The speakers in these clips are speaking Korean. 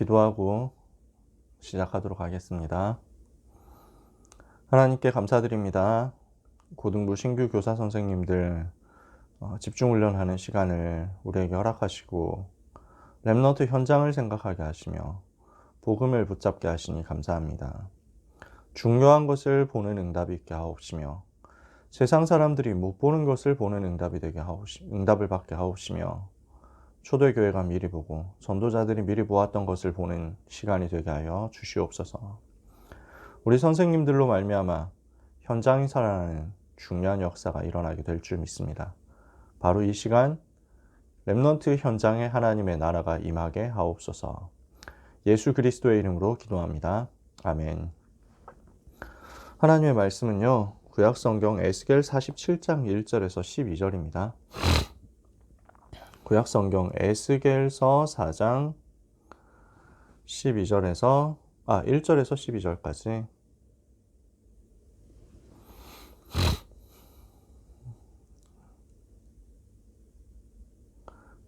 기도하고 시작하도록 하겠습니다. 하나님께 감사드립니다. 고등부 신규 교사 선생님들 집중훈련하는 시간을 우리에게 허락하시고 렘넌트 현장을 생각하게 하시며 복음을 붙잡게 하시니 감사합니다. 중요한 것을 보는 응답이 있게 하옵시며 세상 사람들이 못 보는 것을 보는 응답을 받게 하옵시며 초대교회가 미리 보고 전도자들이 미리 보았던 것을 보는 시간이 되게 하여 주시옵소서. 우리 선생님들로 말미암아 현장이 살아나는 중요한 역사가 일어나게 될 줄 믿습니다. 바로 이 시간 렘넌트 현장에 하나님의 나라가 임하게 하옵소서. 예수 그리스도의 이름으로 기도합니다. 아멘. 하나님의 말씀은요, 구약성경 에스겔 47장 1절에서 12절입니다. 구약성경 에스겔서 4장 1절에서 12절까지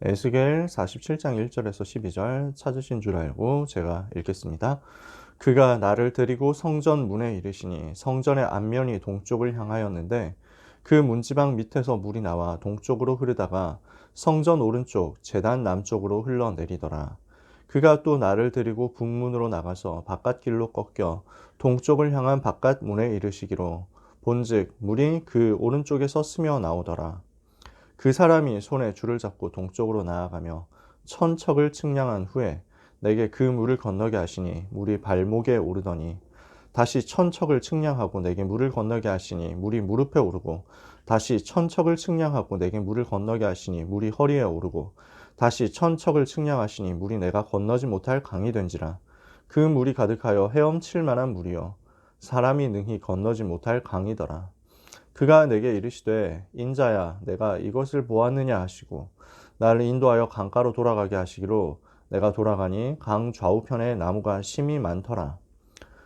에스겔 47장 1절에서 12절 찾으신 줄 알고 제가 읽겠습니다. 그가 나를 데리고 성전 문에 이르시니 성전의 앞면이 동쪽을 향하였는데 그 문지방 밑에서 물이 나와 동쪽으로 흐르다가 성전 오른쪽 제단 남쪽으로 흘러내리더라. 그가 또 나를 데리고 북문으로 나가서 바깥길로 꺾여 동쪽을 향한 바깥 문에 이르시기로 본즉 물이 그 오른쪽에서 스며 나오더라. 그 사람이 손에 줄을 잡고 동쪽으로 나아가며 천척을 측량한 후에 내게 그 물을 건너게 하시니 물이 발목에 오르더니 다시 천척을 측량하고 내게 물을 건너게 하시니 물이 무릎에 오르고 다시 천척을 측량하고 내게 물을 건너게 하시니 물이 허리에 오르고 다시 천척을 측량하시니 물이 내가 건너지 못할 강이 된지라. 그 물이 가득하여 헤엄칠 만한 물이요 사람이 능히 건너지 못할 강이더라. 그가 내게 이르시되 인자야 내가 이것을 보았느냐 하시고 나를 인도하여 강가로 돌아가게 하시기로 내가 돌아가니 강 좌우편에 나무가 심이 많더라.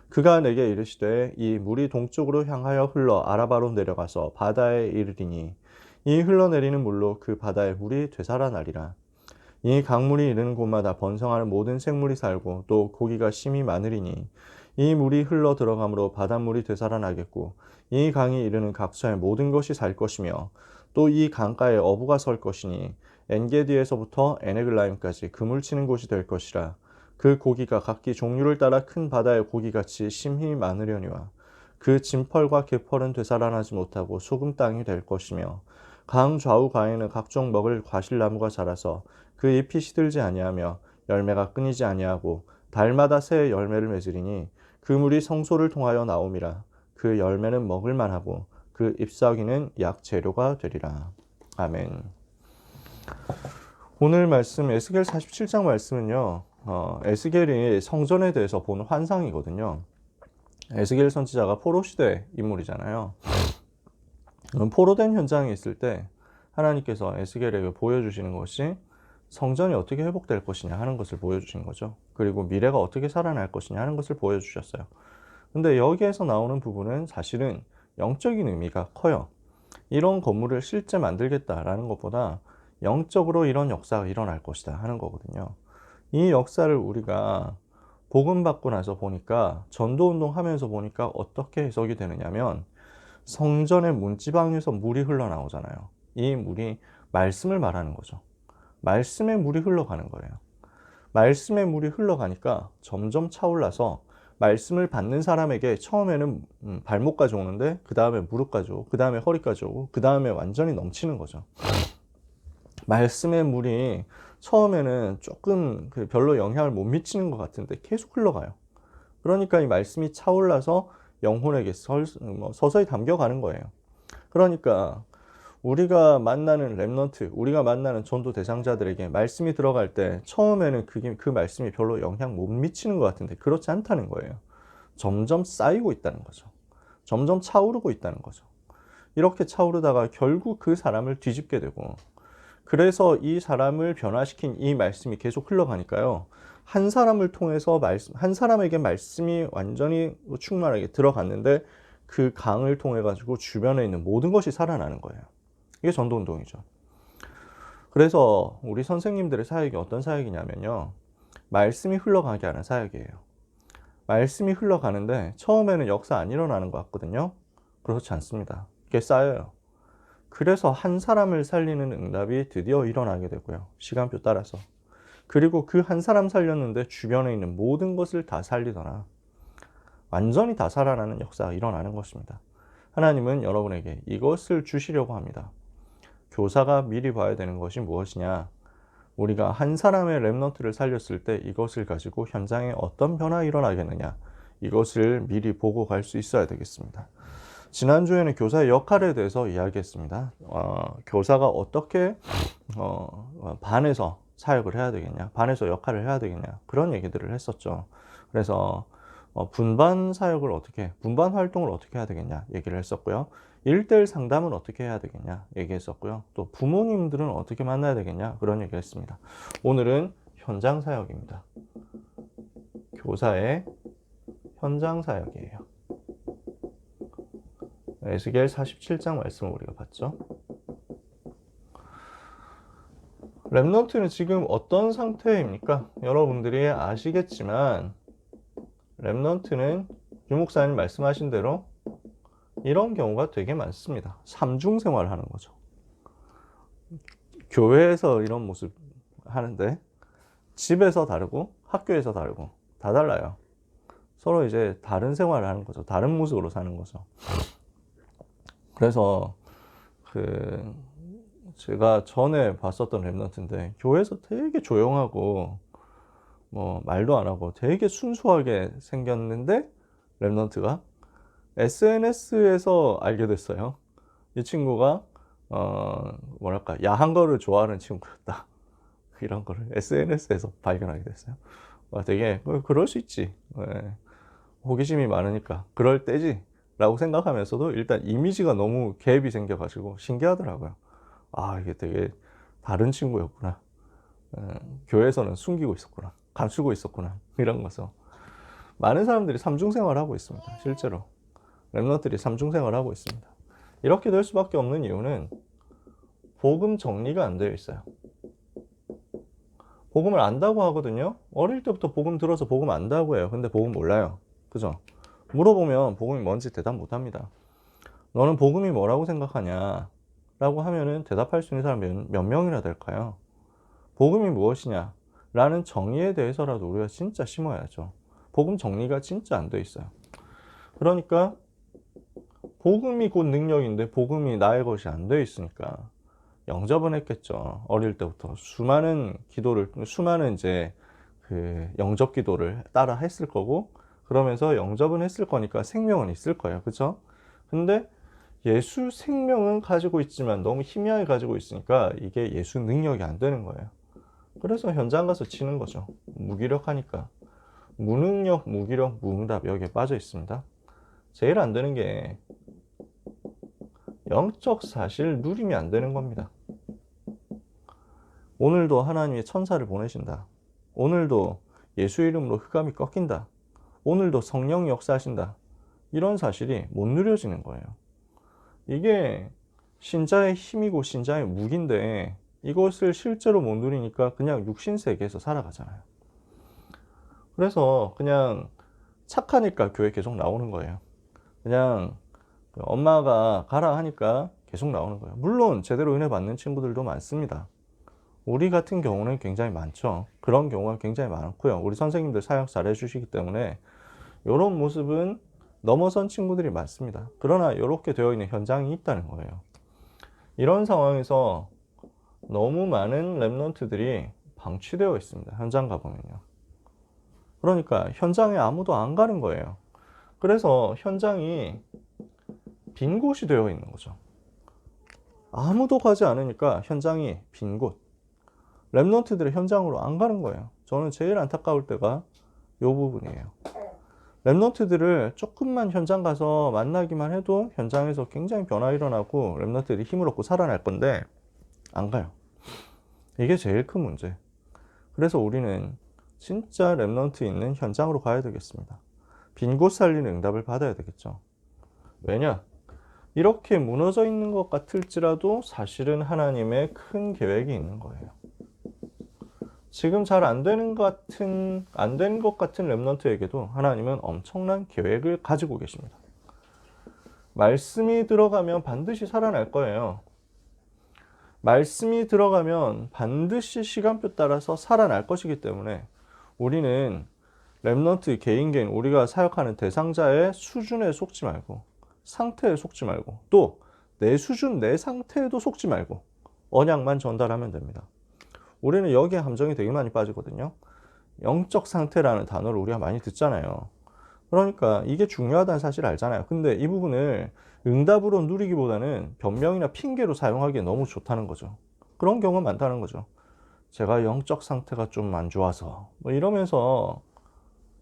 그가 내게 이르시되 이 물이 동쪽으로 향하여 흘러 아라바로 내려가서 바다에 이르리니 이 흘러내리는 물로 그 바다의 물이 되살아나리라. 이 강물이 이르는 곳마다 번성하는 모든 생물이 살고 또 고기가 심이 많으리니 이 물이 흘러 들어가므로 바닷물이 되살아나겠고 이 강이 이르는 각처의 모든 것이 살 것이며 또 이 강가에 어부가 설 것이니 엔게디에서부터 에네글라임까지 그물치는 곳이 될 것이라. 그 고기가 각기 종류를 따라 큰 바다의 고기같이 심히 많으려니와 그 진펄과 개펄은 되살아나지 못하고 소금 땅이 될 것이며 강 좌우 가에는 각종 먹을 과실나무가 자라서 그 잎이 시들지 아니하며 열매가 끊이지 아니하고 달마다 새 열매를 맺으리니 그 물이 성소를 통하여 나옴이라. 그 열매는 먹을 만하고 그 잎사귀는 약 재료가 되리라. 아멘. 오늘 말씀 에스겔 47장 말씀은요, 에스겔이 성전에 대해서 본 환상이거든요. 에스겔 선지자가 포로시대 인물이잖아요. 포로된 현장에 있을 때 하나님께서 에스겔에게 보여주시는 것이 성전이 어떻게 회복될 것이냐 하는 것을 보여주신 거죠. 그리고 미래가 어떻게 살아날 것이냐 하는 것을 보여주셨어요. 근데 여기에서 나오는 부분은 사실은 영적인 의미가 커요. 이런 건물을 실제 만들겠다라는 것보다 영적으로 이런 역사가 일어날 것이다 하는 거거든요. 이 역사를 우리가 복음 받고 나서 보니까 전도운동 하면서 보니까 어떻게 해석이 되느냐면 성전의 문지방에서 물이 흘러나오잖아요. 이 물이 말씀을 말하는 거죠. 말씀의 물이 흘러가는 거예요. 말씀의 물이 흘러가니까 점점 차올라서 말씀을 받는 사람에게 처음에는 발목까지 오는데 그 다음에 무릎까지 오고 그 다음에 허리까지 오고 그 다음에 완전히 넘치는 거죠. 말씀의 물이 처음에는 조금 별로 영향을 못 미치는 것 같은데 계속 흘러가요. 그러니까 이 말씀이 차올라서 영혼에게 서서히 담겨가는 거예요. 그러니까 우리가 만나는 렘넌트, 우리가 만나는 전도 대상자들에게 말씀이 들어갈 때 처음에는 그 말씀이 별로 영향 못 미치는 것 같은데 그렇지 않다는 거예요. 점점 쌓이고 있다는 거죠. 점점 차오르고 있다는 거죠. 이렇게 차오르다가 결국 그 사람을 뒤집게 되고, 그래서 이 사람을 변화시킨 이 말씀이 계속 흘러가니까요. 한 사람을 통해서 한 사람에게 말씀이 완전히 충만하게 들어갔는데 그 강을 통해 가지고 주변에 있는 모든 것이 살아나는 거예요. 이게 전도운동이죠. 그래서 우리 선생님들의 사역이 어떤 사역이냐면요. 말씀이 흘러가게 하는 사역이에요. 말씀이 흘러가는데 처음에는 역사 안 일어나는 것 같거든요. 그렇지 않습니다. 이게 쌓여요. 그래서 한 사람을 살리는 응답이 드디어 일어나게 되고요. 시간표 따라서. 그리고 그 한 사람 살렸는데 주변에 있는 모든 것을 다 살리더라. 완전히 다 살아나는 역사가 일어나는 것입니다. 하나님은 여러분에게 이것을 주시려고 합니다. 교사가 미리 봐야 되는 것이 무엇이냐? 우리가 한 사람의 렘넌트를 살렸을 때 이것을 가지고 현장에 어떤 변화가 일어나겠느냐? 이것을 미리 보고 갈 수 있어야 되겠습니다. 지난주에는 교사의 역할에 대해서 이야기했습니다. 교사가 어떻게 반에서 사역을 해야 되겠냐, 반에서 역할을 해야 되겠냐, 그런 얘기들을 했었죠. 그래서 분반 사역을 어떻게, 분반 활동을 어떻게 해야 되겠냐 얘기를 했었고요. 1대1 상담은 어떻게 해야 되겠냐 얘기했었고요. 또 부모님들은 어떻게 만나야 되겠냐 그런 얘기를 했습니다. 오늘은 현장 사역입니다. 교사의 현장 사역이에요. 에스겔 47장 말씀을 우리가 봤죠. 렘넌트는 지금 어떤 상태입니까? 여러분들이 아시겠지만 렘넌트는 유목사님 말씀하신 대로 이런 경우가 되게 많습니다. 삼중 생활을 하는 거죠. 교회에서 이런 모습 하는데 집에서 다르고 학교에서 다르고 다 달라요. 서로 이제 다른 생활을 하는 거죠. 다른 모습으로 사는 거죠. 그래서 제가 전에 봤었던 렘넌트인데 교회에서 되게 조용하고 뭐 말도 안 하고 되게 순수하게 생겼는데 렘넌트가 SNS에서 알게 됐어요. 이 친구가 뭐랄까 야한 거를 좋아하는 친구였다. 이런 거를 SNS에서 발견하게 됐어요. 되게 그럴 수 있지. 네. 호기심이 많으니까 그럴 때지 라고 생각하면서도 일단 이미지가 너무 갭이 생겨가지고 신기하더라고요. 아, 이게 되게 다른 친구였구나. 교회에서는 숨기고 있었구나. 감추고 있었구나. 이런 거죠. 많은 사람들이 삼중생활을 하고 있습니다. 실제로. 렘넌트들이 삼중생활을 하고 있습니다. 이렇게 될 수밖에 없는 이유는 복음 정리가 안 되어 있어요. 복음을 안다고 하거든요. 어릴 때부터 복음 들어서 복음 안다고 해요. 근데 복음 몰라요. 그죠? 물어보면 복음이 뭔지 대답 못 합니다. 너는 복음이 뭐라고 생각하냐? 라고 하면은 대답할 수 있는 사람이 몇 명이나 될까요? 복음이 무엇이냐? 라는 정의에 대해서라도 우리가 진짜 심어야죠. 복음 정리가 진짜 안 돼 있어요. 그러니까 복음이 곧 능력인데 복음이 나의 것이 안 돼 있으니까 영접은 했겠죠. 어릴 때부터 수많은 기도를, 수많은 이제 영접 기도를 따라 했을 거고, 그러면서 영접은 했을 거니까 생명은 있을 거예요. 그죠? 근데 예수 생명은 가지고 있지만 너무 희미하게 가지고 있으니까 이게 예수 능력이 안 되는 거예요. 그래서 현장 가서 치는 거죠. 무기력하니까. 무능력, 무기력, 무응답 여기에 빠져 있습니다. 제일 안 되는 게 영적 사실 누리면 안 되는 겁니다. 오늘도 하나님의 천사를 보내신다. 오늘도 예수 이름으로 흑암이 꺾인다. 오늘도 성령이 역사하신다. 이런 사실이 못 누려지는 거예요. 이게 신자의 힘이고 신자의 무기인데 이것을 실제로 못 누리니까 그냥 육신 세계에서 살아가잖아요. 그래서 그냥 착하니까 교회 계속 나오는 거예요. 그냥 엄마가 가라 하니까 계속 나오는 거예요. 물론 제대로 은혜 받는 친구들도 많습니다. 우리 같은 경우는 굉장히 많죠. 그런 경우가 굉장히 많고요. 우리 선생님들 사역 잘 해주시기 때문에 이런 모습은 넘어선 친구들이 많습니다. 그러나 이렇게 되어 있는 현장이 있다는 거예요. 이런 상황에서 너무 많은 렘넌트들이 방치되어 있습니다. 현장 가보면요. 그러니까 현장에 아무도 안 가는 거예요. 그래서 현장이 빈 곳이 되어 있는 거죠. 아무도 가지 않으니까 현장이 빈 곳. 렘넌트들이 현장으로 안 가는 거예요. 저는 제일 안타까울 때가 이 부분이에요. 렘넌트들을 조금만 현장 가서 만나기만 해도 현장에서 굉장히 변화 일어나고 렘넌트들이 힘을 얻고 살아날 건데 안 가요. 이게 제일 큰 문제. 그래서 우리는 진짜 렘넌트 있는 현장으로 가야 되겠습니다. 빈 곳 살리는 응답을 받아야 되겠죠. 왜냐? 이렇게 무너져 있는 것 같을지라도 사실은 하나님의 큰 계획이 있는 거예요. 지금 잘 안 되는 것 같은 렘넌트에게도 하나님은 엄청난 계획을 가지고 계십니다. 말씀이 들어가면 반드시 살아날 거예요. 말씀이 들어가면 반드시 시간표 따라서 살아날 것이기 때문에 우리는 렘넌트 개인 우리가 사역하는 대상자의 수준에 속지 말고, 상태에 속지 말고, 또 내 수준, 내 상태에도 속지 말고 언약만 전달하면 됩니다. 우리는 여기에 함정이 되게 많이 빠지거든요. 영적 상태라는 단어를 우리가 많이 듣잖아요. 그러니까 이게 중요하다는 사실을 알잖아요. 근데 이 부분을 응답으로 누리기보다는 변명이나 핑계로 사용하기에 너무 좋다는 거죠. 그런 경우가 많다는 거죠. 제가 영적 상태가 좀 안 좋아서 뭐 이러면서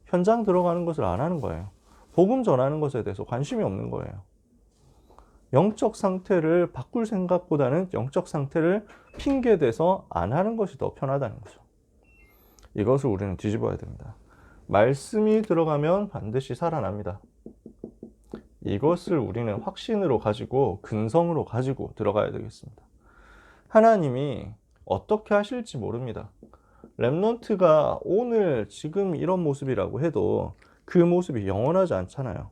현장 들어가는 것을 안 하는 거예요. 복음 전하는 것에 대해서 관심이 없는 거예요. 영적 상태를 바꿀 생각보다는 영적 상태를 핑계대서 안 하는 것이 더 편하다는 거죠. 이것을 우리는 뒤집어야 됩니다. 말씀이 들어가면 반드시 살아납니다. 이것을 우리는 확신으로 가지고 근성으로 가지고 들어가야 되겠습니다. 하나님이 어떻게 하실지 모릅니다. 렘넌트가 오늘 지금 이런 모습이라고 해도 그 모습이 영원하지 않잖아요.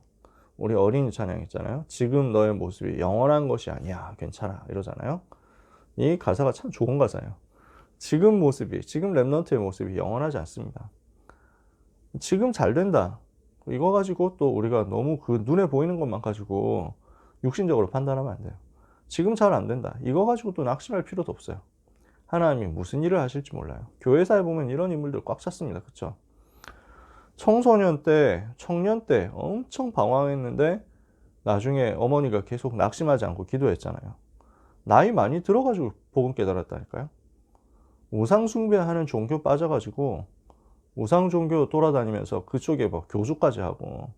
우리 어린이 찬양 있잖아요. 지금 너의 모습이 영원한 것이 아니야. 괜찮아. 이러잖아요. 이 가사가 참 좋은 가사예요. 지금 렘넌트의 모습이 영원하지 않습니다. 지금 잘 된다. 이거 가지고 또 우리가 너무 그 눈에 보이는 것만 가지고 육신적으로 판단하면 안 돼요. 지금 잘 안 된다. 이거 가지고 또 낙심할 필요도 없어요. 하나님이 무슨 일을 하실지 몰라요. 교회사에 보면 이런 인물들 꽉 찼습니다. 그쵸? 청소년 때, 청년 때 엄청 방황했는데 나중에 어머니가 계속 낙심하지 않고 기도했잖아요. 나이 많이 들어가지고 복음 깨달았다니까요. 우상 숭배하는 종교 빠져가지고 우상 종교 돌아다니면서 그쪽에 뭐 교수까지 하고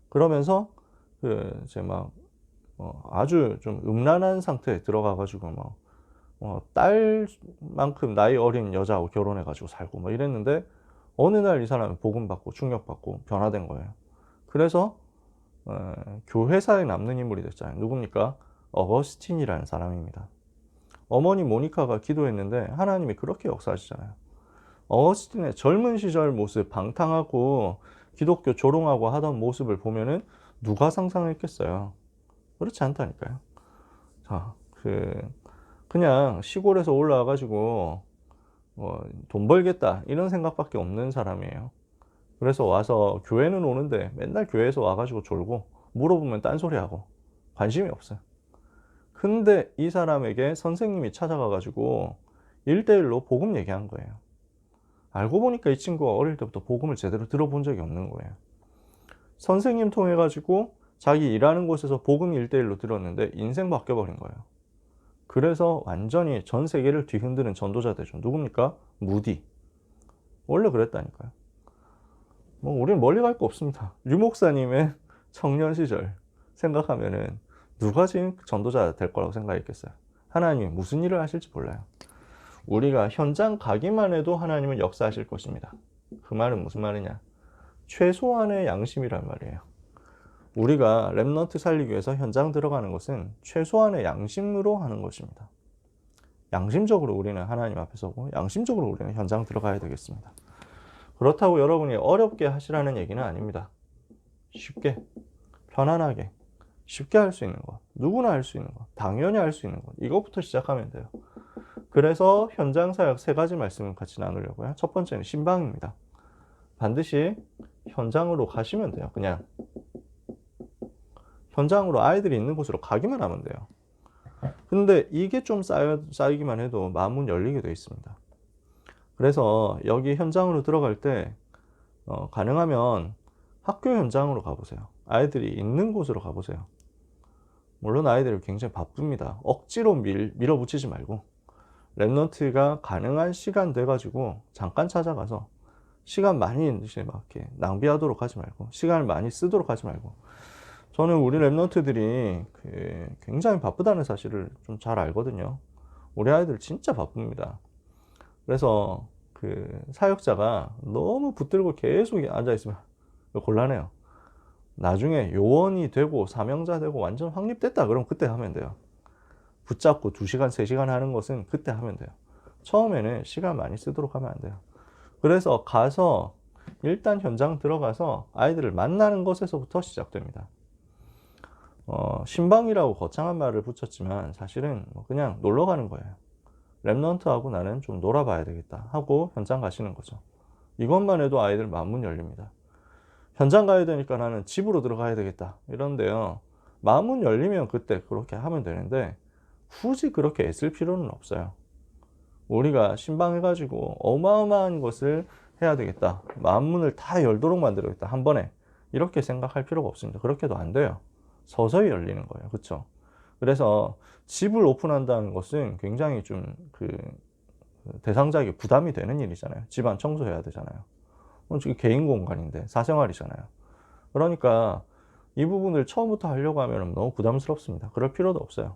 그러면서 이제 막 아주 좀 음란한 상태에 들어가가지고 딸만큼 나이 어린 여자하고 결혼해가지고 살고 뭐 이랬는데 어느 날 이 사람이 복음 받고 충격받고 변화된 거예요. 그래서 교회사에 남는 인물이 됐잖아요. 누굽니까? 어거스틴이라는 사람입니다. 어머니 모니카가 기도했는데 하나님이 그렇게 역사하시잖아요. 어거스틴의 젊은 시절 모습, 방탕하고 기독교 조롱하고 하던 모습을 보면은 누가 상상했겠어요? 그렇지 않다니까요. 자, 그냥 시골에서 올라와가지고 돈 벌겠다 이런 생각밖에 없는 사람이에요. 그래서 와서 교회는 오는데 맨날 교회에서 와가지고 졸고 물어보면 딴소리하고 관심이 없어요. 근데 이 사람에게 선생님이 찾아가가지고 1대1로 복음 얘기한 거예요. 알고 보니까 이 친구가 어릴 때부터 복음을 제대로 들어본 적이 없는 거예요. 선생님 통해 가지고 자기 일하는 곳에서 복음 1대1로 들었는데 인생 바뀌어버린 거예요. 그래서 완전히 전 세계를 뒤흔드는 전도자 되죠. 누굽니까? 무디. 원래 그랬다니까요. 뭐 우리는 멀리 갈 거 없습니다. 류 목사님의 청년 시절 생각하면은 누가 지금 전도자 될 거라고 생각했겠어요. 하나님이 무슨 일을 하실지 몰라요. 우리가 현장 가기만 해도 하나님은 역사하실 것입니다. 그 말은 무슨 말이냐? 최소한의 양심이란 말이에요. 우리가 렘넌트 살리기 위해서 현장 들어가는 것은 최소한의 양심으로 하는 것입니다. 양심적으로 우리는 하나님 앞에 서고 양심적으로 우리는 현장 들어가야 되겠습니다. 그렇다고 여러분이 어렵게 하시라는 얘기는 아닙니다. 쉽게, 편안하게, 쉽게 할 수 있는 것, 누구나 할 수 있는 것, 당연히 할 수 있는 것, 이것부터 시작하면 돼요. 그래서 현장 사역 3가지 말씀을 같이 나누려고요. 첫 번째는 신방입니다. 반드시 현장으로 가시면 돼요. 그냥 현장으로 아이들이 있는 곳으로 가기만 하면 돼요. 근데 이게 좀 쌓이기만 해도 마음은 열리게 되어 있습니다. 그래서 여기 현장으로 들어갈 때 가능하면 학교 현장으로 가보세요. 아이들이 있는 곳으로 가보세요. 물론 아이들이 굉장히 바쁩니다. 억지로 밀어붙이지 말고 렘넌트가 가능한 시간 돼가지고 잠깐 찾아가서 시간 많이 이제 막 이렇게 낭비하도록 하지 말고 시간을 많이 쓰도록 하지 말고 저는 우리 렘넌트들이 굉장히 바쁘다는 사실을 좀 잘 알거든요. 우리 아이들 진짜 바쁩니다. 그래서 사역자가 너무 붙들고 계속 앉아있으면 곤란해요. 나중에 요원이 되고 사명자 되고 완전 확립됐다 그럼 그때 하면 돼요. 붙잡고 2시간, 3시간 하는 것은 그때 하면 돼요. 처음에는 시간 많이 쓰도록 하면 안 돼요. 그래서 가서 일단 현장 들어가서 아이들을 만나는 것에서부터 시작됩니다. 신방이라고 거창한 말을 붙였지만 사실은 뭐 그냥 놀러 가는 거예요. 랩넌트하고 나는 좀 놀아봐야 되겠다 하고 현장 가시는 거죠. 이것만 해도 아이들 마음문 열립니다. 현장 가야 되니까 나는 집으로 들어가야 되겠다 이런데요. 마음문 열리면 그때 그렇게 하면 되는데 굳이 그렇게 애쓸 필요는 없어요. 우리가 신방해가지고 어마어마한 것을 해야 되겠다. 마음문을 다 열도록 만들어야겠다. 한 번에. 이렇게 생각할 필요가 없습니다. 그렇게도 안 돼요. 서서히 열리는 거예요. 그렇죠? 그래서 집을 오픈한다는 것은 굉장히 좀 대상자에게 부담이 되는 일이잖아요. 집안 청소해야 되잖아요. 지금 개인 공간인데 사생활이잖아요. 그러니까 이 부분을 처음부터 하려고 하면 너무 부담스럽습니다. 그럴 필요도 없어요.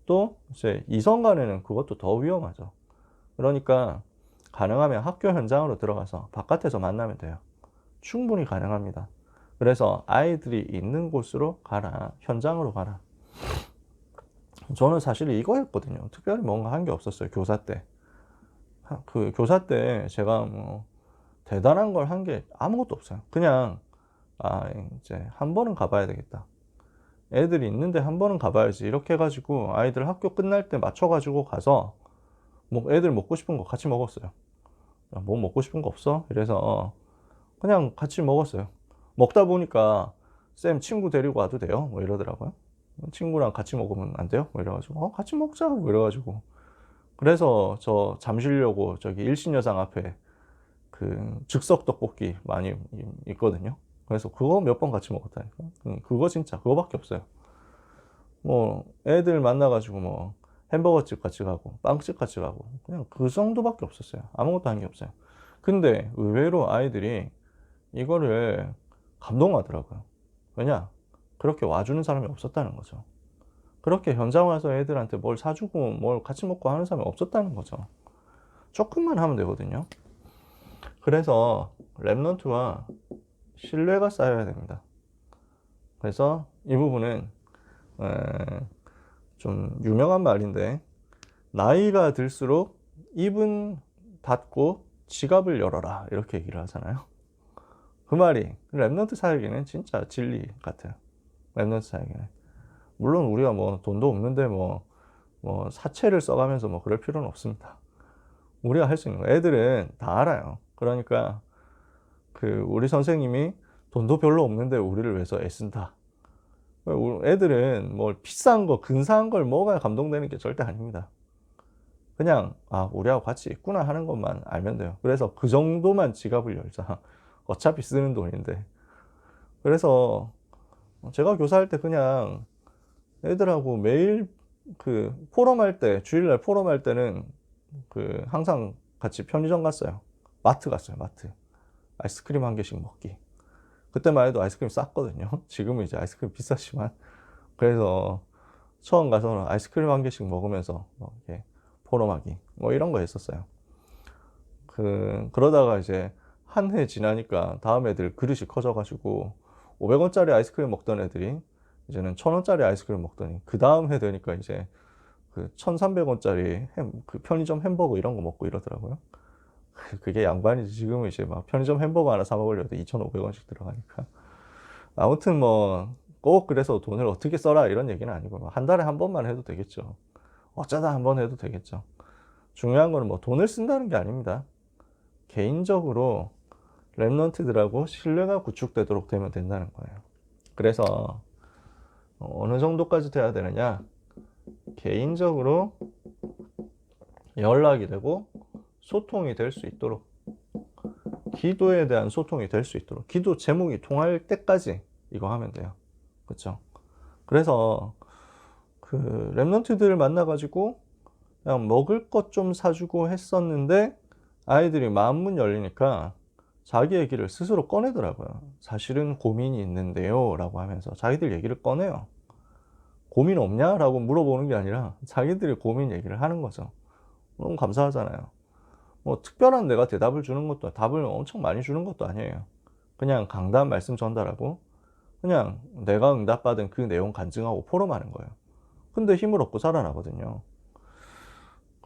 또 이제 이성 간에는 그것도 더 위험하죠. 그러니까 가능하면 학교 현장으로 들어가서 바깥에서 만나면 돼요. 충분히 가능합니다. 그래서 아이들이 있는 곳으로 가라. 현장으로 가라. 저는 사실 이거였거든요. 특별히 뭔가 한 게 없었어요. 교사 때. 그 교사 때 제가 뭐 대단한 걸 한 게 아무것도 없어요. 그냥 이제 한 번은 가봐야 되겠다. 애들이 있는데 한 번은 가봐야지. 이렇게 해가지고 아이들 학교 끝날 때 맞춰가지고 가서 뭐 애들 먹고 싶은 거 같이 먹었어요. 뭐 먹고 싶은 거 없어? 이래서 그냥 같이 먹었어요. 먹다 보니까 쌤 친구 데리고 와도 돼요? 뭐 이러더라고요. 친구랑 같이 먹으면 안 돼요? 뭐 이래가지고 같이 먹자 뭐 이래가지고 그래서 저 잠 쉬려고 저기 일신여상 앞에 그 즉석 떡볶이 많이 있거든요. 그래서 그거 몇 번 같이 먹었다니까. 그거 진짜 그거밖에 없어요. 뭐 애들 만나가지고 뭐 햄버거집 같이 가고 빵집 같이 가고 그냥 그 정도밖에 없었어요. 아무것도 한 게 없어요. 근데 의외로 아이들이 이거를 감동하더라고요. 왜냐? 그렇게 와주는 사람이 없었다는 거죠. 그렇게 현장 와서 애들한테 뭘 사주고 뭘 같이 먹고 하는 사람이 없었다는 거죠. 조금만 하면 되거든요. 그래서 랩넌트와 신뢰가 쌓여야 됩니다. 그래서 이 부분은 좀 유명한 말인데 나이가 들수록 입은 닫고 지갑을 열어라 이렇게 얘기를 하잖아요. 그 말이 랩넌트 사역에는 진짜 진리 같아요. 랩넌트 사역에는 물론 우리가 뭐 돈도 없는데 뭐 사채를 써가면서 뭐 그럴 필요는 없습니다. 우리가 할 수 있는 거 애들은 다 알아요. 그러니까 우리 선생님이 돈도 별로 없는데 우리를 위해서 애쓴다. 애들은 뭐 비싼 거 근사한 걸 먹어야 감동되는 게 절대 아닙니다. 그냥 우리하고 같이 있구나 하는 것만 알면 돼요. 그래서 그 정도만 지갑을 열자. 어차피 쓰는 돈인데. 그래서 제가 교사할 때 그냥 애들하고 매일 포럼할 때, 주일날 포럼할 때는 항상 같이 편의점 갔어요. 마트 갔어요, 마트. 아이스크림 한 개씩 먹기. 그때만 해도 아이스크림 쌌거든요. 지금은 이제 아이스크림 비싸지만. 그래서 처음 가서 아이스크림 한 개씩 먹으면서 이렇게 포럼하기. 뭐 이런 거 했었어요. 그러다가 이제 한 해 지나니까 다음 애들 그릇이 커져가지고 500원짜리 아이스크림 먹던 애들이 이제는 1000원짜리 아이스크림 먹더니 그 다음 해 되니까 이제 1300원짜리 편의점 햄버거 이런 거 먹고 이러더라고요. 그게 양반이지. 지금은 이제 막 편의점 햄버거 하나 사 먹으려도 2,500원씩 들어가니까. 아무튼 뭐 꼭 그래서 돈을 어떻게 써라 이런 얘기는 아니고 한 달에 한 번만 해도 되겠죠. 어쩌다 한 번 해도 되겠죠. 중요한 거는 뭐 돈을 쓴다는 게 아닙니다. 개인적으로 랩넌트들하고 신뢰가 구축되도록 되면 된다는 거예요. 그래서 어느 정도까지 돼야 되느냐? 개인적으로 연락이 되고 소통이 될 수 있도록, 기도에 대한 소통이 될 수 있도록, 기도 제목이 통할 때까지 이거 하면 돼요. 그렇죠? 그래서 랩넌트들을 만나가지고 그냥 먹을 것 좀 사주고 했었는데 아이들이 마음문 열리니까 자기 얘기를 스스로 꺼내더라고요. 사실은 고민이 있는데요 라고 하면서 자기들 얘기를 꺼내요. 고민 없냐? 라고 물어보는 게 아니라 자기들이 고민 얘기를 하는 거죠. 너무 감사하잖아요. 뭐 특별한 내가 대답을 주는 것도, 답을 엄청 많이 주는 것도 아니에요. 그냥 강단 말씀 전달하고 그냥 내가 응답받은 그 내용 간증하고 포럼하는 거예요. 근데 힘을 얻고 살아나거든요.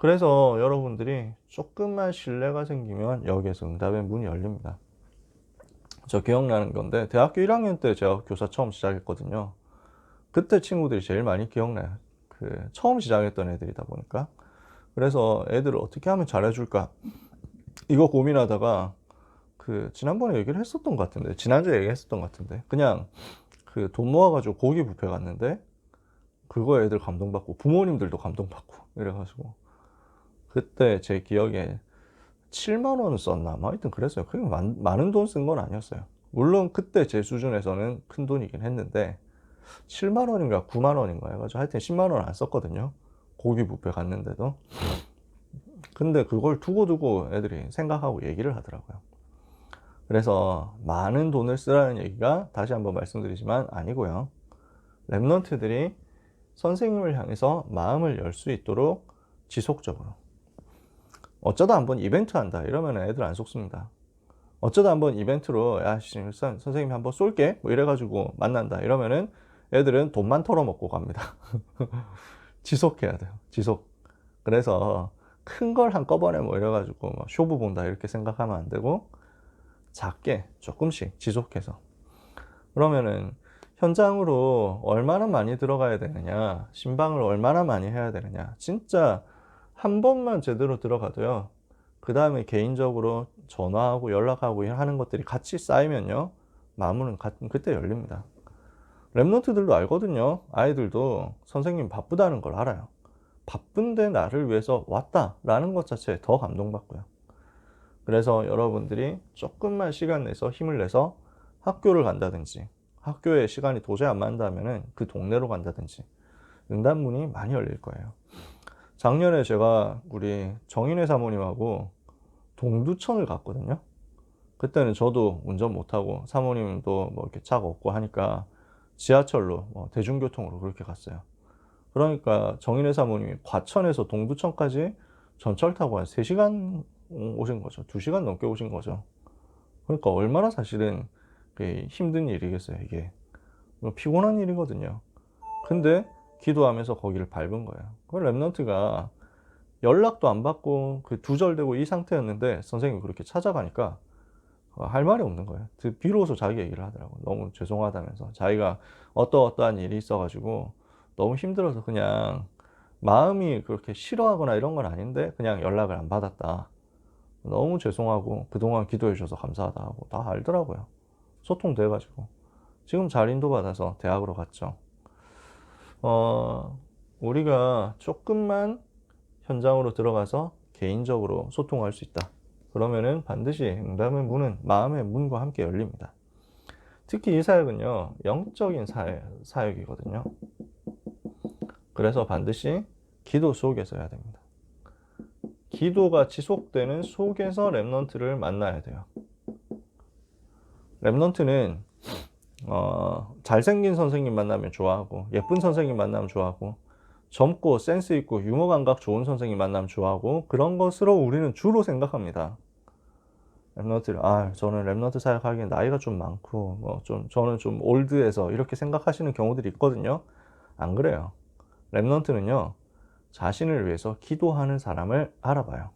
그래서 여러분들이 조금만 신뢰가 생기면 여기에서 응답의 문이 열립니다. 저 기억나는 건데 대학교 1학년 때 제가 교사 처음 시작했거든요. 그때 친구들이 제일 많이 기억나요. 그 처음 시작했던 애들이다 보니까. 그래서 애들을 어떻게 하면 잘해줄까 이거 고민하다가 그 지난번에 얘기를 했었던 것 같은데, 지난주에 얘기했었던 것 같은데, 그냥 그 돈 모아가지고 고기 뷔페 갔는데 그거 애들 감동받고 부모님들도 감동받고 이래가지고 그때 제 기억에 7만 원 썼나? 뭐 하여튼 그랬어요. 그게 많은 돈 쓴 건 아니었어요. 물론 그때 제 수준에서는 큰 돈이긴 했는데 7만 원인가 9만 원인가 해가지고 하여튼 10만 원 안 썼거든요. 고기 뷔페 갔는데도. 근데 그걸 두고두고 애들이 생각하고 얘기를 하더라고요. 그래서 많은 돈을 쓰라는 얘기가 다시 한번 말씀드리지만 아니고요. 랩런트들이 선생님을 향해서 마음을 열 수 있도록 지속적으로. 어쩌다 한번 이벤트 한다 이러면 애들 안 속습니다. 어쩌다 한번 이벤트로 야 선생님이 한번 쏠게 뭐 이래가지고 만난다 이러면은 애들은 돈만 털어먹고 갑니다. 지속해야 돼요. 지속. 그래서 큰 걸 한꺼번에 뭐 이래가지고 뭐 쇼부 본다 이렇게 생각하면 안 되고 작게 조금씩 지속해서. 그러면은 현장으로 얼마나 많이 들어가야 되느냐, 신방을 얼마나 많이 해야 되느냐. 진짜 한 번만 제대로 들어가도요. 그 다음에 개인적으로 전화하고 연락하고 하는 것들이 같이 쌓이면요. 마음은 그때 열립니다. 랩런트들도 알거든요. 아이들도 선생님 바쁘다는 걸 알아요. 바쁜데 나를 위해서 왔다라는 것 자체에 더 감동받고요. 그래서 여러분들이 조금만 시간 내서 힘을 내서 학교를 간다든지 학교에 시간이 도저히 안 맞는다면 그 동네로 간다든지 응답문이 많이 열릴 거예요. 작년에 제가 우리 정인회 사모님하고 동두천을 갔거든요. 그때는 저도 운전 못하고 사모님도 뭐 이렇게 차가 없고 하니까 지하철로 대중교통으로 그렇게 갔어요. 그러니까 정인회 사모님이 과천에서 동두천까지 전철 타고 한 3시간 오신 거죠. 2시간 넘게 오신 거죠. 그러니까 얼마나 사실은 힘든 일이겠어요, 이게. 피곤한 일이거든요. 근데 기도하면서 거기를 밟은 거예요. 그 랩런트가 연락도 안 받고 그 두절되고 이 상태였는데 선생님이 그렇게 찾아가니까 할 말이 없는 거예요. 비로소 자기 얘기를 하더라고. 너무 죄송하다면서. 자기가 어떠한 일이 있어가지고 너무 힘들어서 그냥 마음이 그렇게 싫어하거나 이런 건 아닌데 그냥 연락을 안 받았다. 너무 죄송하고 그동안 기도해 주셔서 감사하다 하고 다 알더라고요. 소통돼가지고. 지금 잘 인도받아서 대학으로 갔죠. 우리가 조금만 현장으로 들어가서 개인적으로 소통할 수 있다. 그러면은 반드시 응답의 문은 마음의 문과 함께 열립니다. 특히 이 사역은요, 영적인 사역이거든요. 그래서 반드시 기도 속에서 해야 됩니다. 기도가 지속되는 속에서 랩런트를 만나야 돼요. 랩런트는 잘생긴 선생님 만나면 좋아하고 예쁜 선생님 만나면 좋아하고 젊고 센스 있고 유머 감각 좋은 선생님 만나면 좋아하고 그런 것으로 우리는 주로 생각합니다. 랩런트를 저는 랩런트 사역하기엔 나이가 좀 많고 저는 좀 올드해서 이렇게 생각하시는 경우들이 있거든요. 안 그래요. 랩런트는요 자신을 위해서 기도하는 사람을 알아봐요.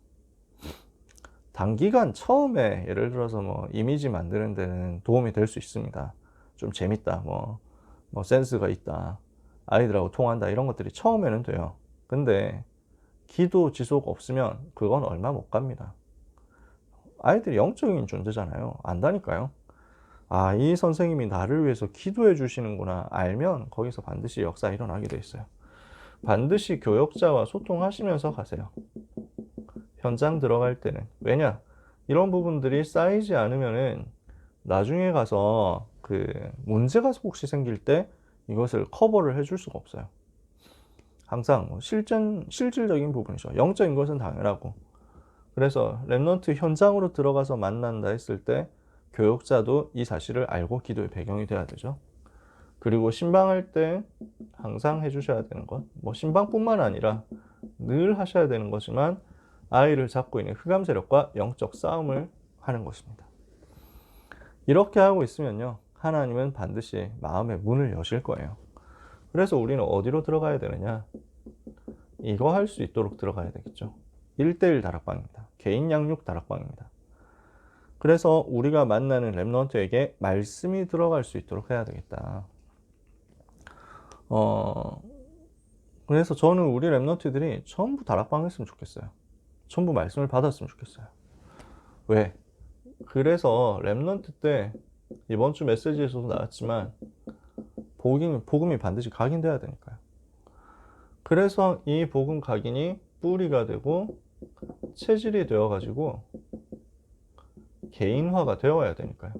단기간 처음에 예를 들어서 이미지 만드는 데는 도움이 될 수 있습니다. 좀 재밌다, 센스가 있다, 아이들하고 통한다 이런 것들이 처음에는 돼요. 근데 기도 지속 없으면 그건 얼마 못 갑니다. 아이들이 영적인 존재잖아요. 안다니까요. 이 선생님이 나를 위해서 기도해 주시는구나 알면 거기서 반드시 역사 일어나게 돼 있어요. 반드시 교역자와 소통하시면서 가세요. 현장 들어갈 때는. 왜냐? 이런 부분들이 쌓이지 않으면은 나중에 가서 그 문제가 혹시 생길 때 이것을 커버를 해줄 수가 없어요. 항상 실질적인 부분이죠. 영적인 것은 당연하고. 그래서 랩런트 현장으로 들어가서 만난다 했을 때 교역자도 이 사실을 알고 기도의 배경이 돼야 되죠. 그리고 신방할 때 항상 해주셔야 되는 것, 신방뿐만 아니라 늘 하셔야 되는 것이지만 아이를 잡고 있는 흑암 세력과 영적 싸움을 하는 것입니다. 이렇게 하고 있으면요, 하나님은 반드시 마음의 문을 여실 거예요. 그래서 우리는 어디로 들어가야 되느냐? 이거 할 수 있도록 들어가야 되겠죠. 1대1 다락방입니다. 개인 양육 다락방입니다. 그래서 우리가 만나는 랩런트에게 말씀이 들어갈 수 있도록 해야 되겠다. 그래서 저는 우리 랩런트들이 전부 다락방 했으면 좋겠어요. 전부 말씀을 받았으면 좋겠어요. 왜? 그래서 랩런트 때 이번 주 메시지에서도 나왔지만 복음이 반드시 각인돼야 되니까요. 그래서 이 복음 각인이 뿌리가 되고 체질이 되어가지고 개인화가 되어야 되니까요.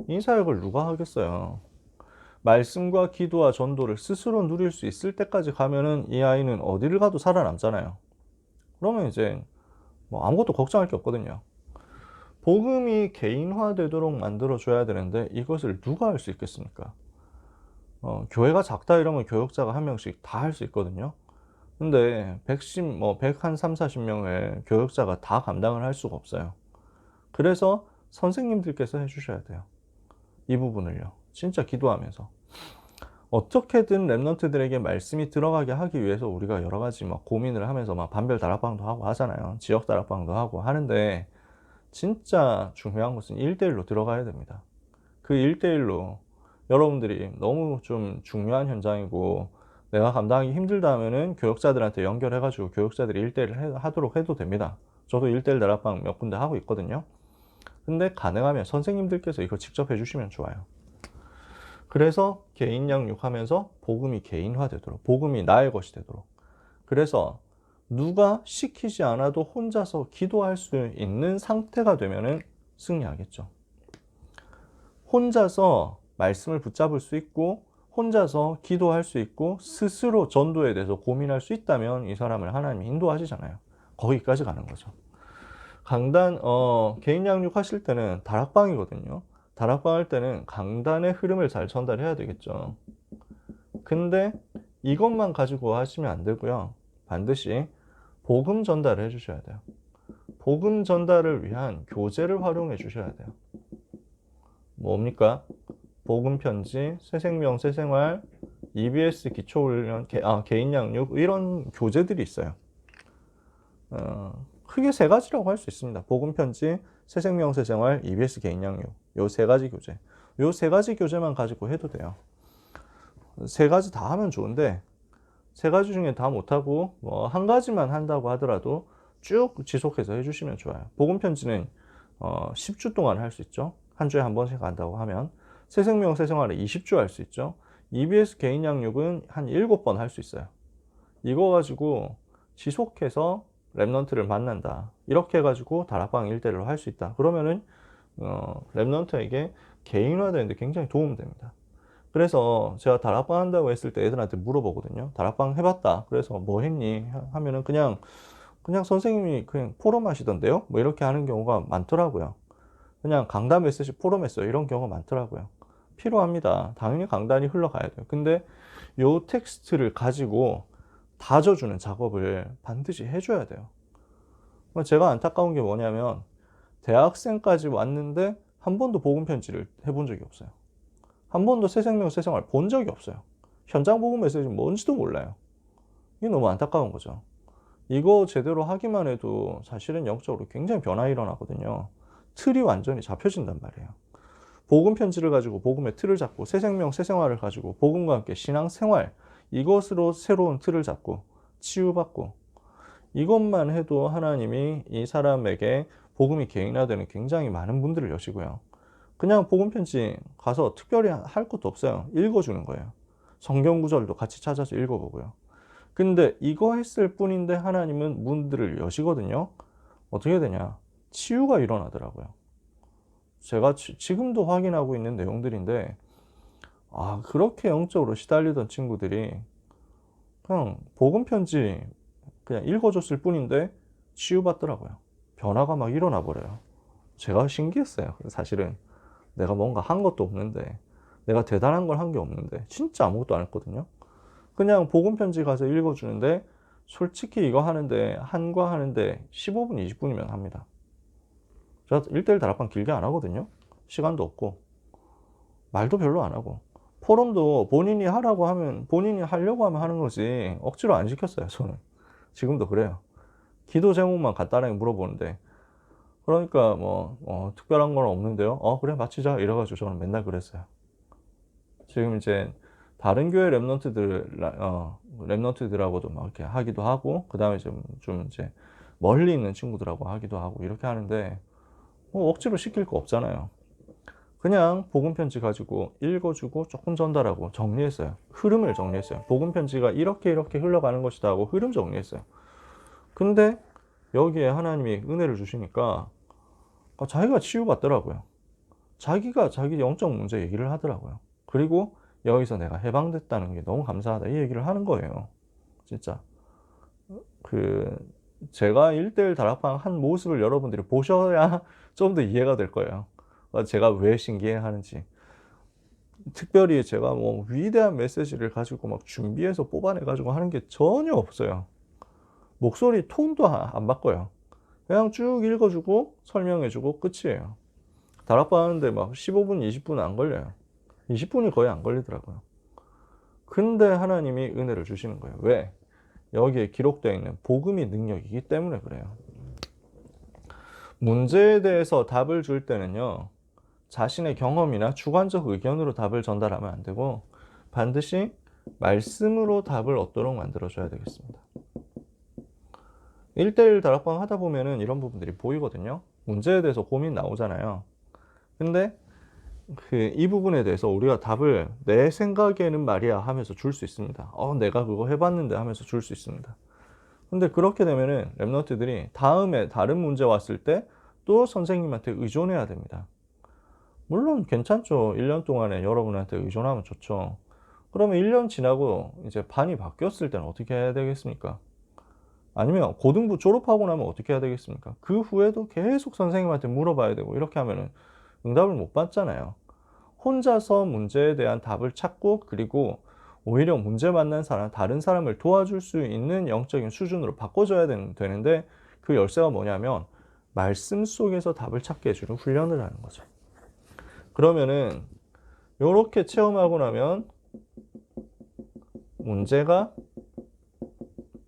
이 사역을 누가 하겠어요? 말씀과 기도와 전도를 스스로 누릴 수 있을 때까지 가면은 이 아이는 어디를 가도 살아남잖아요. 그러면 이제 뭐 아무것도 걱정할 게 없거든요. 복음이 개인화되도록 만들어줘야 되는데 이것을 누가 할 수 있겠습니까? 교회가 작다 이러면 교역자가 한 명씩 다 할 수 있거든요. 근데 130, 40명의 교역자가 다 감당을 할 수가 없어요. 그래서 선생님들께서 해주셔야 돼요. 이 부분을요. 진짜 기도하면서. 어떻게든 랩런트들에게 말씀이 들어가게 하기 위해서 우리가 여러 가지 막 고민을 하면서 막 반별 다락방도 하고 하잖아요. 지역 다락방도 하고 하는데 진짜 중요한 것은 1대1로 들어가야 됩니다. 그 1대1로 여러분들이 너무 좀 중요한 현장이고 내가 감당하기 힘들다 하면은 교역자들한테 연결해가지고 교역자들이 1대1 하도록 해도 됩니다. 저도 1대1 다락방 몇 군데 하고 있거든요. 근데 가능하면 선생님들께서 이거 직접 해주시면 좋아요. 그래서 개인 양육하면서 복음이 개인화되도록, 복음이 나의 것이 되도록. 그래서 누가 시키지 않아도 혼자서 기도할 수 있는 상태가 되면은 승리하겠죠. 혼자서 말씀을 붙잡을 수 있고 혼자서 기도할 수 있고 스스로 전도에 대해서 고민할 수 있다면 이 사람을 하나님이 인도하시잖아요. 거기까지 가는 거죠. 강단, 개인 양육 하실 때는 다락방이거든요. 다락방 할 때는 강단의 흐름을 잘 전달해야 되겠죠. 근데 이것만 가지고 하시면 안 되고요. 반드시 복음 전달을 해 주셔야 돼요. 복음 전달을 위한 교재를 활용해 주셔야 돼요. 뭡니까? 복음 편지, 새생명, 새생활, EBS 기초훈련, 개인 양육 이런 교재들이 있어요. 크게 세 가지라고 할 수 있습니다. 복음 편지, 새생명, 새생활, EBS 개인 양육. 요 세 가지 교재. 요 세 가지 교재만 가지고 해도 돼요. 세 가지 다 하면 좋은데 세 가지 중에 다 못하고 뭐 한 가지만 한다고 하더라도 쭉 지속해서 해주시면 좋아요. 복음 편지는 10주 동안 할 수 있죠. 한 주에 한 번씩 한다고 하면 새생명, 새생활은 20주 할 수 있죠. EBS 개인 양육은 한 7번 할 수 있어요. 이거 가지고 지속해서 랩넌트를 만난다. 이렇게 해가지고 다락방 1대1로 할 수 있다. 그러면은 랩넌트에게 개인화되는데 굉장히 도움됩니다. 그래서 제가 다락방 한다고 했을 때 애들한테 물어보거든요. 다락방 해봤다. 그래서 뭐 했니? 하면은 그냥 선생님이 그냥 포럼 하시던데요? 뭐 이렇게 하는 경우가 많더라고요. 그냥 강단 메시지 포럼 했어요. 이런 경우가 많더라고요. 필요합니다. 당연히 강단이 흘러가야 돼요. 근데 요 텍스트를 가지고 다져주는 작업을 반드시 해줘야 돼요. 제가 안타까운 게 뭐냐면 대학생까지 왔는데 한 번도 복음 편지를 해본 적이 없어요. 한 번도 새생명, 새생활 본 적이 없어요. 현장 복음 메시지 뭔지도 몰라요. 이게 너무 안타까운 거죠. 이거 제대로 하기만 해도 사실은 영적으로 굉장히 변화가 일어나거든요. 틀이 완전히 잡혀진단 말이에요. 복음 편지를 가지고 복음의 틀을 잡고 새생명, 새생활을 가지고 복음과 함께 신앙생활 이것으로 새로운 틀을 잡고 치유받고 이것만 해도 하나님이 이 사람에게 복음이 개인화되는 굉장히 많은 분들을 여시고요. 그냥 복음 편지 가서 특별히 할 것도 없어요. 읽어주는 거예요. 성경 구절도 같이 찾아서 읽어보고요. 근데 이거 했을 뿐인데 하나님은 문들을 여시거든요. 어떻게 되냐? 치유가 일어나더라고요. 제가 지금도 확인하고 있는 내용들인데 그렇게 영적으로 시달리던 친구들이 그냥 복음 편지 그냥 읽어줬을 뿐인데 치유받더라고요. 변화가 막 일어나 버려요. 제가 신기했어요. 사실은 내가 뭔가 한 것도 없는데 내가 대단한 걸 한 게 없는데 진짜 아무것도 안 했거든요. 그냥 복음 편지 가서 읽어주는데 솔직히 이거 하는데 한과 하는데 15분 20분이면 합니다. 제가 1대1 다락방 길게 안 하거든요. 시간도 없고 말도 별로 안 하고 포럼도 본인이 하라고 하면, 본인이 하려고 하면 하는 거지 억지로 안 시켰어요. 저는 지금도 그래요. 기도 제목만 간단하게 물어보는데, 그러니까 뭐 특별한 건 없는데요, 그래 마치자 이래가지고 저는 맨날 그랬어요. 지금 이제 다른 교회 랩런트들하고도 막 이렇게 하기도 하고, 그 다음에 좀 이제 멀리 있는 친구들하고 하기도 하고 이렇게 하는데, 뭐 억지로 시킬 거 없잖아요. 그냥 복음 편지 가지고 읽어주고 조금 전달하고 정리했어요. 흐름을 정리했어요. 복음 편지가 이렇게 이렇게 흘러가는 것이다 하고 흐름 정리했어요. 근데 여기에 하나님이 은혜를 주시니까 자기가 치유받더라고요. 자기가 자기 영적 문제 얘기를 하더라고요. 그리고 여기서 내가 해방됐다는 게 너무 감사하다 이 얘기를 하는 거예요. 진짜 그 제가 1대1 다락방 한 모습을 여러분들이 보셔야 좀 더 이해가 될 거예요. 제가 왜 신기해 하는지. 특별히 제가 뭐 위대한 메시지를 가지고 막 준비해서 뽑아내 가지고 하는 게 전혀 없어요. 목소리 톤도 안 바꿔요. 그냥 쭉 읽어주고 설명해주고 끝이에요. 다락방 하는데 막 15분, 20분 안 걸려요. 20분이 거의 안 걸리더라고요. 근데 하나님이 은혜를 주시는 거예요. 왜? 여기에 기록되어 있는 복음이 능력이기 때문에 그래요. 문제에 대해서 답을 줄 때는요, 자신의 경험이나 주관적 의견으로 답을 전달하면 안 되고 반드시 말씀으로 답을 얻도록 만들어줘야 되겠습니다. 1대1 다락방 하다 보면은 이런 부분들이 보이거든요. 문제에 대해서 고민 나오잖아요. 근데 이 부분에 대해서 우리가 답을 내 생각에는 말이야 하면서 줄 수 있습니다. 내가 그거 해봤는데 하면서 줄 수 있습니다. 근데 그렇게 되면은 랩런트들이 다음에 다른 문제 왔을 때 또 선생님한테 의존해야 됩니다. 물론 괜찮죠. 1년 동안에 여러분한테 의존하면 좋죠. 그러면 1년 지나고 이제 반이 바뀌었을 때는 어떻게 해야 되겠습니까? 아니면 고등부 졸업하고 나면 어떻게 해야 되겠습니까? 그 후에도 계속 선생님한테 물어봐야 되고 이렇게 하면은 응답을 못 받잖아요. 혼자서 문제에 대한 답을 찾고, 그리고 오히려 문제 만난 사람, 다른 사람을 도와줄 수 있는 영적인 수준으로 바꿔줘야 되는데, 그 열쇠가 뭐냐면 말씀 속에서 답을 찾게 해주는 훈련을 하는 거죠. 그러면은 이렇게 체험하고 나면 문제가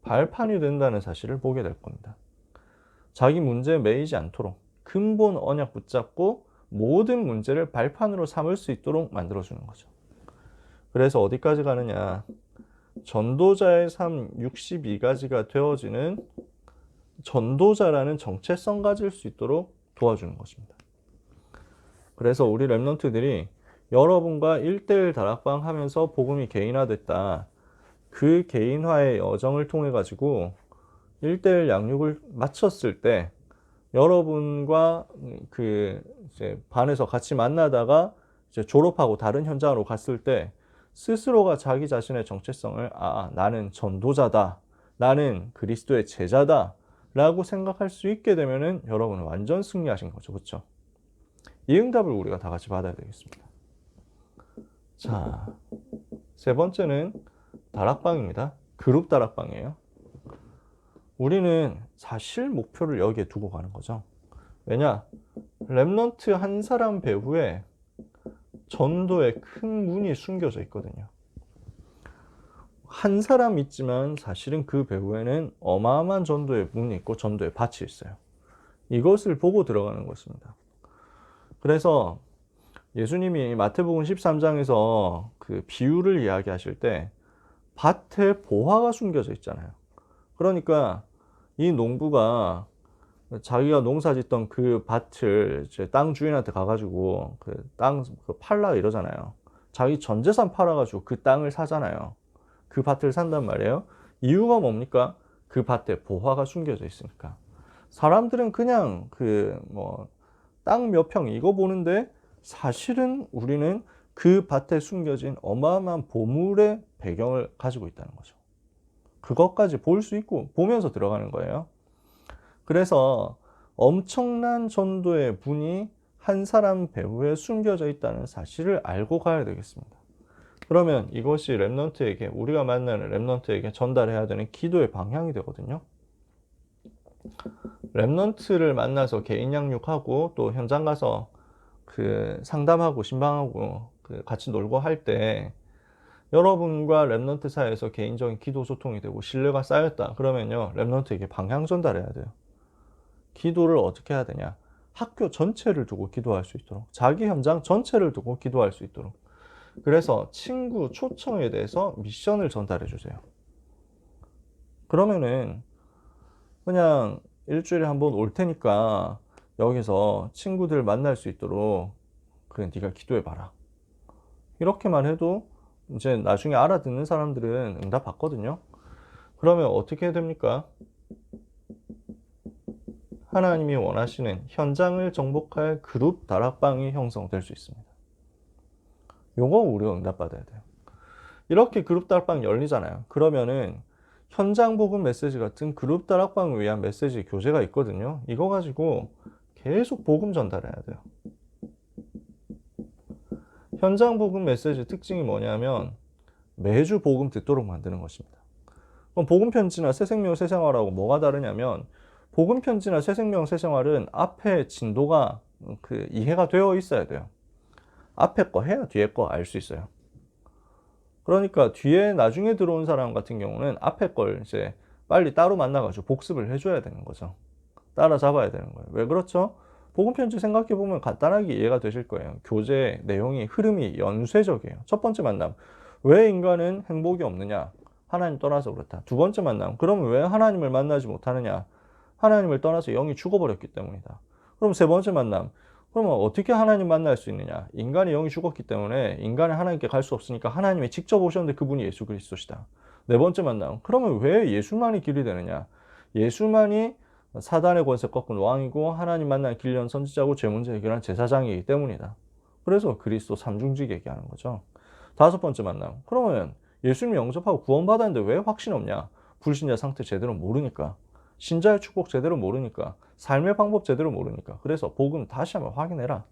발판이 된다는 사실을 보게 될 겁니다. 자기 문제에 매이지 않도록 근본 언약 붙잡고 모든 문제를 발판으로 삼을 수 있도록 만들어주는 거죠. 그래서 어디까지 가느냐, 전도자의 삶 62가지가 되어지는 전도자라는 정체성 가질 수 있도록 도와주는 것입니다. 그래서 우리 랩런트들이 여러분과 1대1 다락방 하면서 복음이 개인화됐다, 그 개인화의 여정을 통해 가지고 1대1 양육을 마쳤을 때 여러분과 이제 반에서 같이 만나다가 이제 졸업하고 다른 현장으로 갔을 때 스스로가 자기 자신의 정체성을 나는 전도자다, 나는 그리스도의 제자다 라고 생각할 수 있게 되면은 여러분은 완전 승리하신 거죠. 그렇죠? 이 응답을 우리가 다 같이 받아야 되겠습니다. 자, 세 번째는 다락방입니다. 그룹 다락방이에요. 우리는 사실 목표를 여기에 두고 가는 거죠. 왜냐? 랩런트 한 사람 배후에 전도의 큰 문이 숨겨져 있거든요. 한 사람 있지만 사실은 그 배후에는 어마어마한 전도의 문이 있고 전도의 밭이 있어요. 이것을 보고 들어가는 것입니다. 그래서 예수님이 마태복음 13장에서 그 비유를 이야기하실 때 밭에 보화가 숨겨져 있잖아요. 그러니까 이 농부가 자기가 농사 짓던 그 밭을 이제 땅 주인한테 가가지고 그 땅 팔라 이러잖아요. 자기 전 재산 팔아가지고 그 땅을 사잖아요. 그 밭을 산단 말이에요. 이유가 뭡니까? 그 밭에 보화가 숨겨져 있으니까. 사람들은 그냥 땅 몇 평 이거 보는데 사실은 우리는 그 밭에 숨겨진 어마어마한 보물의 배경을 가지고 있다는 거죠. 그것까지 볼 수 있고 보면서 들어가는 거예요. 그래서 엄청난 전도의 분이 한 사람 배후에 숨겨져 있다는 사실을 알고 가야 되겠습니다. 그러면 이것이 랩런트에게, 우리가 만나는 랩런트에게 전달해야 되는 기도의 방향이 되거든요. 랩런트를 만나서 개인 양육하고 또 현장 가서 상담하고 신방하고 같이 놀고 할 때 여러분과 랩넌트 사이에서 개인적인 기도 소통이 되고 신뢰가 쌓였다. 그러면요, 랩넌트에게 방향 전달해야 돼요. 기도를 어떻게 해야 되냐? 학교 전체를 두고 기도할 수 있도록, 자기 현장 전체를 두고 기도할 수 있도록. 그래서 친구 초청에 대해서 미션을 전달해 주세요. 그러면은 그냥 일주일에 한 번 올 테니까 여기서 친구들 만날 수 있도록 그래 네가 기도해 봐라. 이렇게만 해도 이제 나중에 알아듣는 사람들은 응답 받거든요. 그러면 어떻게 됩니까? 하나님이 원하시는 현장을 정복할 그룹 다락방이 형성될 수 있습니다. 요거 우리가 응답받아야 돼요. 이렇게 그룹 다락방 열리잖아요. 그러면은 현장 복음 메시지 같은 그룹 다락방을 위한 메시지 교재가 있거든요. 이거 가지고 계속 복음 전달해야 돼요. 현장 복음 메시지 특징이 뭐냐면 매주 복음 듣도록 만드는 것입니다. 그럼 복음 편지나 새생명 새생활하고 뭐가 다르냐면, 복음 편지나 새생명 새생활은 앞에 진도가 이해가 되어 있어야 돼요. 앞에 거 해야 뒤에 거 알 수 있어요. 그러니까 뒤에 나중에 들어온 사람 같은 경우는 앞에 걸 이제 빨리 따로 만나가지고 복습을 해줘야 되는 거죠. 따라잡아야 되는 거예요. 왜 그렇죠? 복음 편지 생각해 보면 간단하게 이해가 되실 거예요. 교재 내용이 흐름이 연쇄적이에요. 첫 번째 만남, 왜 인간은 행복이 없느냐? 하나님 떠나서 그렇다. 두 번째 만남, 그러면 왜 하나님을 만나지 못하느냐? 하나님을 떠나서 영이 죽어버렸기 때문이다. 그럼 세 번째 만남, 그러면 어떻게 하나님 만날 수 있느냐? 인간의 영이 죽었기 때문에 인간은 하나님께 갈 수 없으니까 하나님이 직접 오셨는데 그분이 예수 그리스도시다. 네 번째 만남, 그러면 왜 예수만이 길이 되느냐? 예수만이 사단의 권세 꺾은 왕이고 하나님 만난 길련 선지자고 죄 문제 해결한 제사장이기 때문이다. 그래서 그리스도 삼중직 얘기하는 거죠. 다섯 번째 만남, 그러면 예수님 영접하고 구원받았는데 왜 확신 없냐? 불신자 상태 제대로 모르니까, 신자의 축복 제대로 모르니까, 삶의 방법 제대로 모르니까. 그래서 복음 다시 한번 확인해라.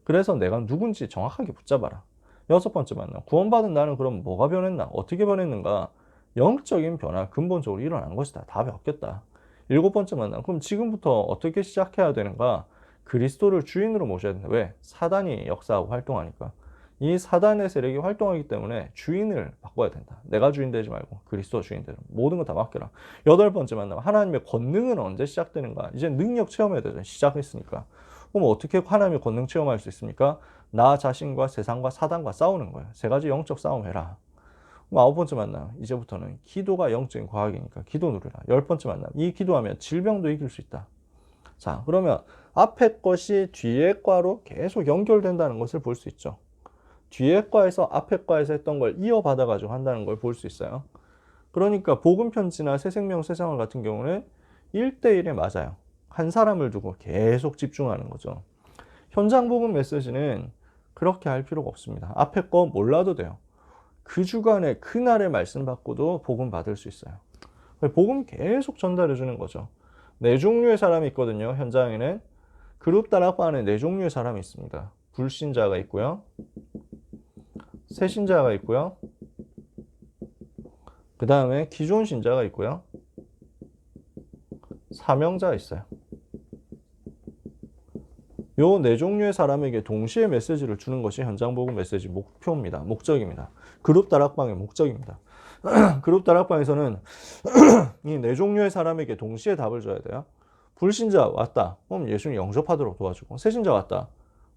그래서 내가 누군지 정확하게 붙잡아라. 여섯 번째 만남, 구원받은 나는 그럼 뭐가 변했나? 어떻게 변했는가? 영적인 변화 근본적으로 일어난 것이다. 다 바뀌었다. 일곱 번째 만남, 그럼 지금부터 어떻게 시작해야 되는가? 그리스도를 주인으로 모셔야 된다. 왜? 사단이 역사하고 활동하니까. 이 사단의 세력이 활동하기 때문에 주인을 바꿔야 된다. 내가 주인 되지 말고 그리스도 주인 되라. 모든 거 다 맡겨라. 여덟 번째 만남, 하나님의 권능은 언제 시작되는가? 이제 능력 체험해야 되죠. 시작했으니까. 그럼 어떻게 하나님의 권능 체험할 수 있습니까? 나 자신과 세상과 사단과 싸우는 거예요. 세 가지 영적 싸움 해라. 아홉 번째 만남, 이제부터는 기도가 영적인 과학이니까 기도 누리라. 열 번째 만남, 이 기도하면 질병도 이길 수 있다. 자, 그러면 앞에 것이 뒤에 과로 계속 연결된다는 것을 볼 수 있죠. 뒤에 과에서 앞에 과에서 했던 걸 이어받아 가지고 한다는 걸 볼 수 있어요. 그러니까 복음 편지나 새생명 새생활 같은 경우는 1대1에 맞아요. 한 사람을 두고 계속 집중하는 거죠. 현장 복음 메시지는 그렇게 할 필요가 없습니다. 앞에 거 몰라도 돼요. 그 주간에 그날의 말씀 받고도 복음 받을 수 있어요. 복음 계속 전달해 주는 거죠. 네 종류의 사람이 있거든요. 현장에는 그룹 다락방 안에 네 종류의 사람이 있습니다. 불신자가 있고요, 새신자가 있고요, 그 다음에 기존 신자가 있고요, 사명자가 있어요. 요 네 종류의 사람에게 동시에 메시지를 주는 것이 현장 복음 메시지 목표입니다. 목적입니다. 그룹 다락방의 목적입니다. 그룹 다락방에서는 이 네 종류의 사람에게 동시에 답을 줘야 돼요. 불신자 왔다, 그럼 예수님 영접하도록 도와주고, 새신자 왔다,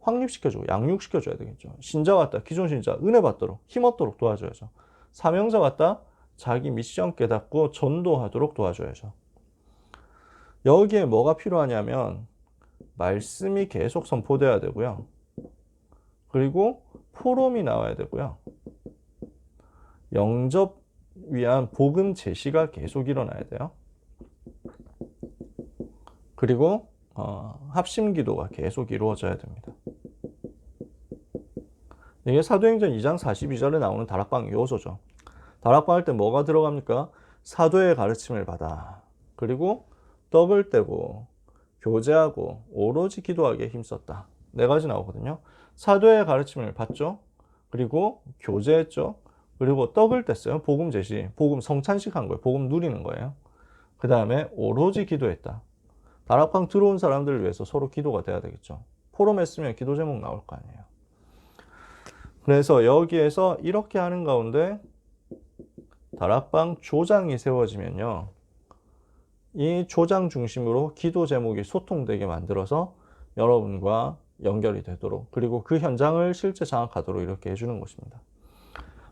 확립시켜주고 양육시켜줘야 되겠죠. 신자 왔다, 기존 신자 은혜 받도록 힘 얻도록 도와줘야죠. 사명자 왔다, 자기 미션 깨닫고 전도하도록 도와줘야죠. 여기에 뭐가 필요하냐면 말씀이 계속 선포돼야 되고요, 그리고 포럼이 나와야 되고요, 영접 위한 복음 제시가 계속 일어나야 돼요. 그리고 합심 기도가 계속 이루어져야 됩니다. 이게 사도행전 2장 42절에 나오는 다락방 요소죠. 다락방 할 때 뭐가 들어갑니까? 사도의 가르침을 받아, 그리고 떡을 떼고 교제하고 오로지 기도하기에 힘썼다. 네 가지 나오거든요. 사도의 가르침을 받죠, 그리고 교제했죠, 그리고 떡을 뗐어요. 복음 제시, 복음 성찬식 한 거예요. 복음 누리는 거예요. 그 다음에 오로지 기도했다. 다락방 들어온 사람들을 위해서 서로 기도가 돼야 되겠죠. 포럼 했으면 기도 제목 나올 거 아니에요. 그래서 여기에서 이렇게 하는 가운데 다락방 조장이 세워지면요. 이 조장 중심으로 기도 제목이 소통되게 만들어서 여러분과 연결이 되도록, 그리고 그 현장을 실제 장악하도록 이렇게 해주는 것입니다.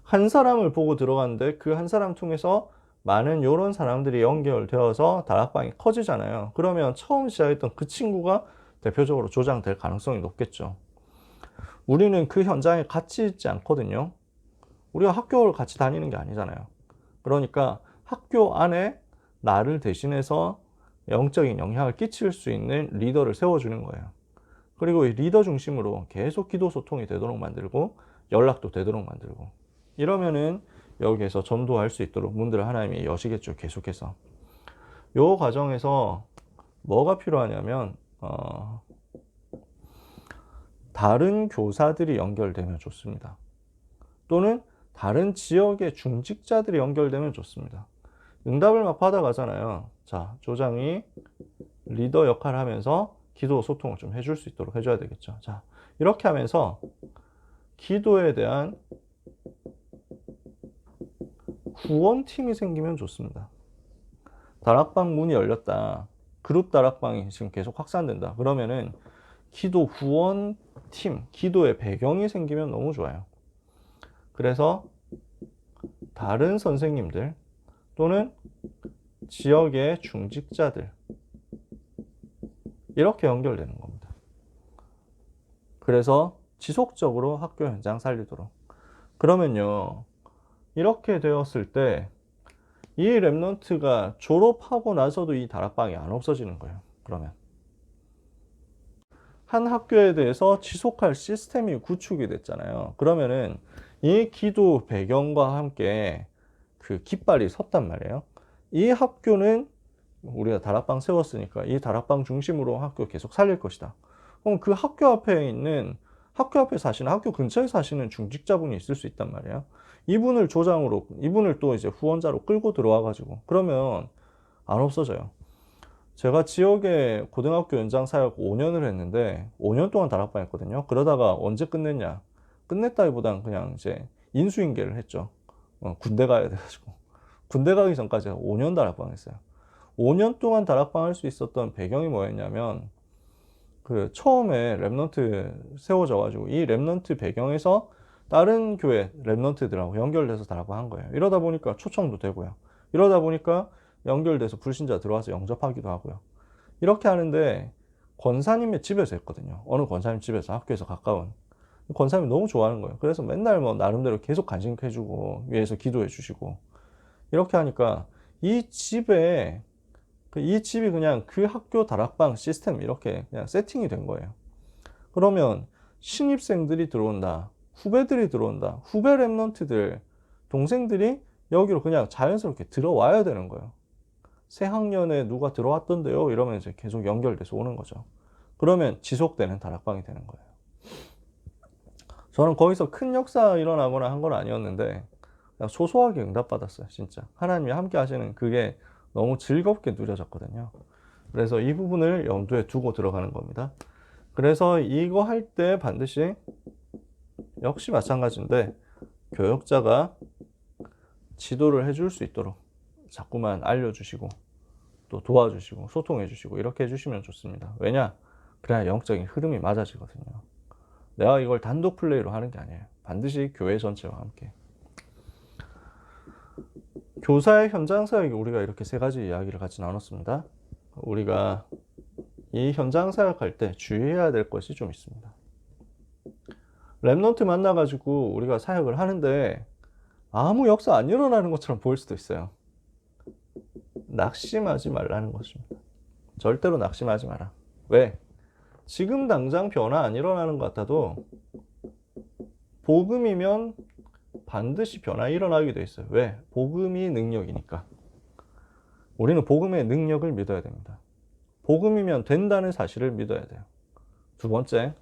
한 사람을 보고 들어갔는데 그 한 사람 통해서 많은 요런 사람들이 연결되어서 다락방이 커지잖아요. 그러면 처음 시작했던 그 친구가 대표적으로 조장될 가능성이 높겠죠. 우리는 그 현장에 같이 있지 않거든요. 우리가 학교를 같이 다니는 게 아니잖아요. 그러니까 학교 안에 나를 대신해서 영적인 영향을 끼칠 수 있는 리더를 세워주는 거예요. 그리고 이 리더 중심으로 계속 기도 소통이 되도록 만들고 연락도 되도록 만들고, 이러면은 여기에서 전도할 수 있도록 문들을 하나님이 여시겠죠. 계속해서 요 과정에서 뭐가 필요하냐면 다른 교사들이 연결되면 좋습니다. 또는 다른 지역의 중직자들이 연결되면 좋습니다. 응답을 막 받아가잖아요. 자, 조장이 리더 역할을 하면서 기도 소통을 좀 해줄 수 있도록 해줘야 되겠죠. 자, 이렇게 하면서 기도에 대한 후원팀이 생기면 좋습니다. 다락방 문이 열렸다. 그룹 다락방이 지금 계속 확산된다. 그러면은 기도 후원팀, 기도의 배경이 생기면 너무 좋아요. 그래서 다른 선생님들 또는 지역의 중직자들, 이렇게 연결되는 겁니다. 그래서 지속적으로 학교 현장 살리도록. 그러면요, 이렇게 되었을 때 이 랩런트가 졸업하고 나서도 이 다락방이 안 없어지는 거예요. 그러면 한 학교에 대해서 지속할 시스템이 구축이 됐잖아요. 그러면은 이 기도 배경과 함께 그 깃발이 섰단 말이에요. 이 학교는 우리가 다락방 세웠으니까 이 다락방 중심으로 학교 계속 살릴 것이다. 그럼 그 학교 앞에 있는, 학교 앞에 사시는, 학교 근처에 사시는 중직자분이 있을 수 있단 말이에요. 이분을 조장으로, 이분을 또 이제 후원자로 끌고 들어와 가지고, 그러면 안 없어져요. 제가 지역에 고등학교 연장 사역 5년을 했는데 5년 동안 다락방 했거든요. 그러다가 언제 끝냈냐? 끝냈다기보단 그냥 이제 인수인계를 했죠. 군대 가야 돼가지고. 군대 가기 전까지 5년 다락방 했어요. 5년 동안 다락방 할 수 있었던 배경이 뭐였냐면, 그 처음에 랩넌트 세워져 가지고 이 랩넌트 배경에서 다른 교회 랩넌트들하고 연결돼서 다락방 한 거예요. 이러다 보니까 초청도 되고요. 이러다 보니까 연결돼서 불신자 들어와서 영접하기도 하고요. 이렇게 하는데 권사님의 집에서 했거든요. 어느 권사님 집에서, 학교에서 가까운. 권사님이 너무 좋아하는 거예요. 그래서 맨날 뭐 나름대로 계속 간증해주고 위에서 기도해 주시고, 이렇게 하니까 이 집에, 이 집이 그냥 그 학교 다락방 시스템 이렇게 그냥 세팅이 된 거예요. 그러면 신입생들이 들어온다, 후배들이 들어온다, 후배 랩런트들, 동생들이 여기로 그냥 자연스럽게 들어와야 되는 거예요. 새 학년에 누가 들어왔던데요? 이러면 이제 계속 연결돼서 오는 거죠. 그러면 지속되는 다락방이 되는 거예요. 저는 거기서 큰 역사 일어나거나 한 건 아니었는데 그냥 소소하게 응답받았어요. 진짜 하나님이 함께 하시는 그게 너무 즐겁게 누려졌거든요. 그래서 이 부분을 염두에 두고 들어가는 겁니다. 그래서 이거 할 때 반드시 역시 마찬가지인데 교역자가 지도를 해줄 수 있도록 자꾸만 알려주시고 또 도와주시고 소통해주시고 이렇게 해주시면 좋습니다. 왜냐? 그래야 영적인 흐름이 맞아지거든요. 내가 이걸 단독 플레이로 하는 게 아니에요. 반드시 교회 전체와 함께. 교사의 현장 사역이, 우리가 이렇게 세 가지 이야기를 같이 나눴습니다. 우리가 이 현장 사역할 때 주의해야 될 것이 좀 있습니다. 랩넌트 만나가지고 우리가 사역을 하는데 아무 역사 안 일어나는 것처럼 보일 수도 있어요. 낙심하지 말라는 것입니다. 절대로 낙심하지 마라. 왜? 지금 당장 변화 안 일어나는 것 같아도 복음이면 반드시 변화 일어나게 돼 있어요. 왜? 복음이 능력이니까. 우리는 복음의 능력을 믿어야 됩니다. 복음이면 된다는 사실을 믿어야 돼요. 두 번째,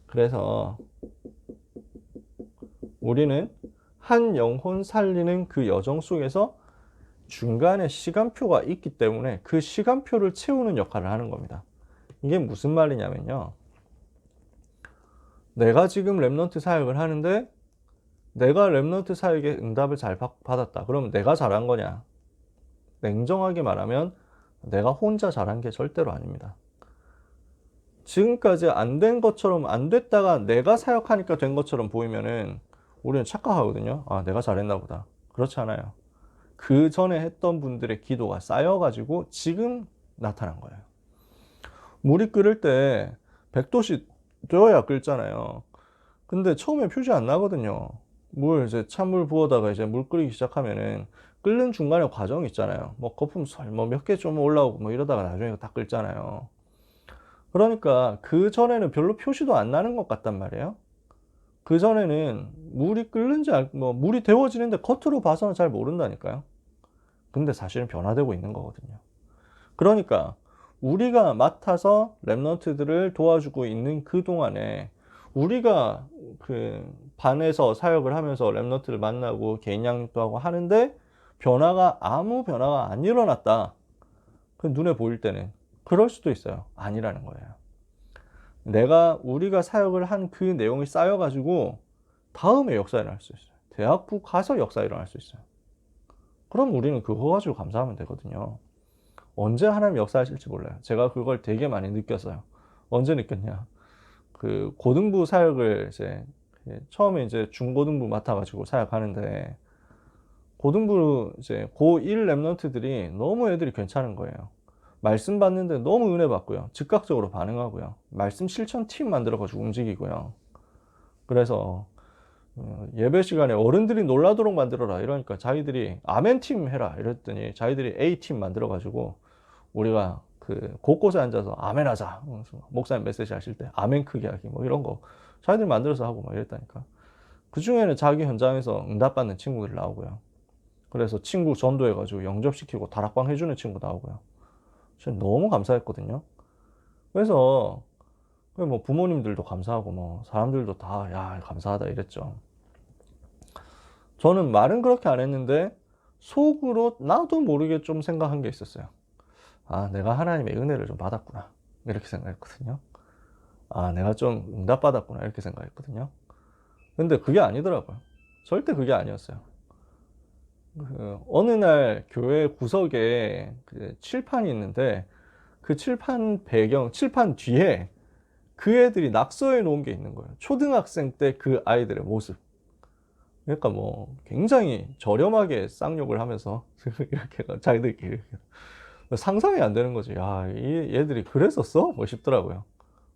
그래서 우리는 한 영혼 살리는 그 여정 속에서 중간에 시간표가 있기 때문에 그 시간표를 채우는 역할을 하는 겁니다. 이게 무슨 말이냐면요, 내가 지금 렘넌트 사역을 하는데 내가 렘넌트 사역에 응답을 잘 받았다. 그럼 내가 잘한 거냐? 냉정하게 말하면 내가 혼자 잘한 게 절대로 아닙니다. 지금까지 안 된 것처럼, 안 됐다가 내가 사역하니까 된 것처럼 보이면은 우리는 착각하거든요. 아, 내가 잘했나 보다. 그렇지 않아요. 그 전에 했던 분들의 기도가 쌓여가지고 지금 나타난 거예요. 물이 끓을 때 100도씨 되어야 끓잖아요. 근데 처음에 표시 안 나거든요. 물 이제 찬물 부어다가 이제 물 끓이기 시작하면은 끓는 중간에 과정이 있잖아요. 뭐 거품 뭐 몇 개 좀 올라오고 뭐 이러다가 나중에 다 끓잖아요. 그러니까 그 전에는 별로 표시도 안 나는 것 같단 말이에요. 그 전에는 물이 끓는지 뭐 물이 데워지는데 겉으로 봐서는 잘 모른다니까요. 근데 사실은 변화되고 있는 거거든요. 그러니까 우리가 맡아서 랩런트들을 도와주고 있는 그 동안에 우리가 그 반에서 사역을 하면서 랩런트를 만나고 개인 양육도 하고 하는데 아무 변화가 안 일어났다. 그 눈에 보일 때는 그럴 수도 있어요. 아니라는 거예요. 우리가 사역을 한 그 내용이 쌓여가지고 다음에 역사 일어날 수 있어요. 대학부 가서 역사 일어날 수 있어요. 그럼 우리는 그거 가지고 감사하면 되거든요. 언제 하나님 역사하실지 몰라요. 제가 그걸 되게 많이 느꼈어요. 언제 느꼈냐? 그 고등부 사역을 이제 처음에 이제 중고등부 맡아가지고 사역하는데 고등부 이제 고1 랩런트들이 너무 애들이 괜찮은 거예요. 말씀 받는데 너무 은혜 받고요. 즉각적으로 반응하고요. 말씀 실천 팀 만들어가지고 움직이고요. 그래서 예배 시간에 어른들이 놀라도록 만들어라 이러니까 자기들이 아멘 팀 해라 이랬더니 자기들이 A 팀 만들어가지고 우리가 그 곳곳에 앉아서 아멘 하자. 목사님 메시지 하실 때 아멘 크게 하기 뭐 이런 거 자기들 만들어서 하고 막 이랬다니까. 그 중에는 자기 현장에서 응답받는 친구들 나오고요. 그래서 친구 전도해가지고 영접시키고 다락방 해주는 친구 나오고요. 저는 너무 감사했거든요. 그래서 뭐 부모님들도 감사하고 뭐 사람들도 다 야 감사하다 이랬죠. 저는 말은 그렇게 안 했는데 속으로 나도 모르게 좀 생각한 게 있었어요. 아, 내가 하나님의 은혜를 좀 받았구나. 이렇게 생각했거든요. 아, 내가 좀 응답받았구나. 이렇게 생각했거든요. 근데 그게 아니더라고요. 절대 그게 아니었어요. 어느 날 교회 구석에 그 칠판이 있는데 그 칠판 뒤에 그 애들이 낙서해 놓은 게 있는 거예요. 초등학생 때 그 아이들의 모습. 그러니까 뭐 굉장히 저렴하게 쌍욕을 하면서 이렇게 자기들끼리 상상이 안 되는 거지. 야, 이 얘들이 그랬었어? 뭐 싶더라고요.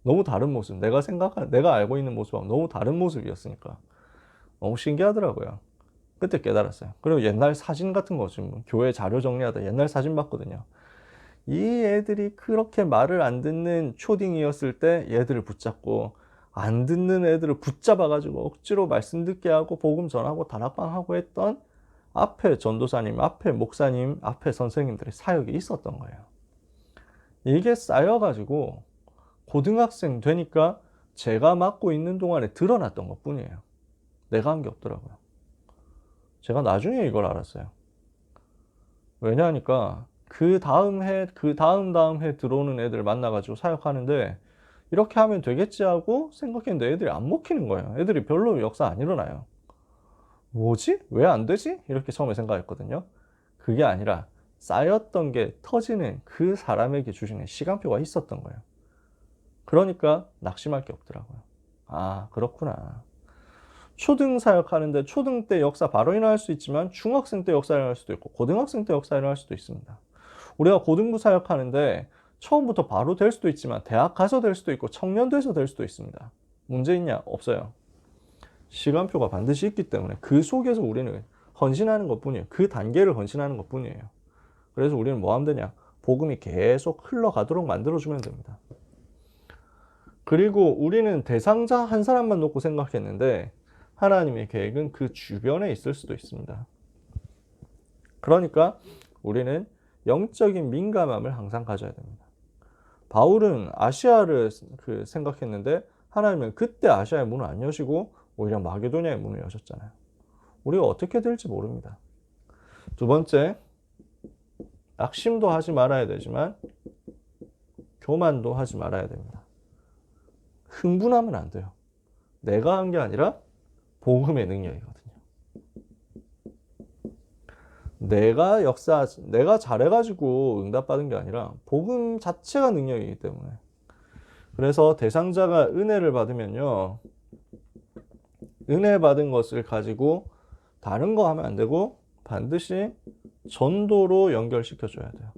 너무 다른 모습. 내가 알고 있는 모습하고 너무 다른 모습이었으니까. 너무 신기하더라고요. 그때 깨달았어요. 그리고 옛날 사진 같은 거 지금 교회 자료 정리하다 옛날 사진 봤거든요. 이 애들이 그렇게 말을 안 듣는 초딩이었을 때 얘들을 붙잡고 안 듣는 애들을 붙잡아가지고 억지로 말씀 듣게 하고 복음 전하고 다락방 하고 했던 앞에 전도사님, 앞에 목사님, 앞에 선생님들의 사역이 있었던 거예요. 이게 쌓여가지고 고등학생 되니까 제가 맡고 있는 동안에 드러났던 것 뿐이에요. 내가 한 게 없더라고요. 제가 나중에 이걸 알았어요. 왜냐하니까 그 다음 해 들어오는 애들 만나가지고 사역하는데 이렇게 하면 되겠지 하고 생각했는데 애들이 안 먹히는 거예요. 애들이 별로 역사 안 일어나요. 뭐지? 왜 안 되지? 이렇게 처음에 생각했거든요. 그게 아니라 쌓였던 게 터지는 그 사람에게 주시는 시간표가 있었던 거예요. 그러니까 낙심할 게 없더라고요. 아, 그렇구나. 초등 사역하는데 초등 때 역사 바로 일어날 수 있지만 중학생 때 역사 일어날 수도 있고 고등학생 때 역사 일어날 수도 있습니다. 우리가 고등부 사역하는데 처음부터 바로 될 수도 있지만 대학 가서 될 수도 있고 청년 돼서 될 수도 있습니다. 문제 있냐? 없어요. 시간표가 반드시 있기 때문에 그 속에서 우리는 헌신하는 것 뿐이에요. 그 단계를 헌신하는 것 뿐이에요. 그래서 우리는 뭐 하면 되냐? 복음이 계속 흘러가도록 만들어주면 됩니다. 그리고 우리는 대상자 한 사람만 놓고 생각했는데 하나님의 계획은 그 주변에 있을 수도 있습니다. 그러니까 우리는 영적인 민감함을 항상 가져야 됩니다. 바울은 아시아를 생각했는데 하나님은 그때 아시아의 문을 안 여시고 오히려 마게도냐의 문을 여셨잖아요. 우리가 어떻게 될지 모릅니다. 두 번째, 낙심도 하지 말아야 되지만 교만도 하지 말아야 됩니다. 흥분하면 안 돼요. 내가 한 게 아니라 복음의 능력이거든요. 내가 잘해가지고 응답받은 게 아니라 복음 자체가 능력이기 때문에. 그래서 대상자가 은혜를 받으면요, 은혜 받은 것을 가지고 다른 거 하면 안 되고 반드시 전도로 연결시켜줘야 돼요.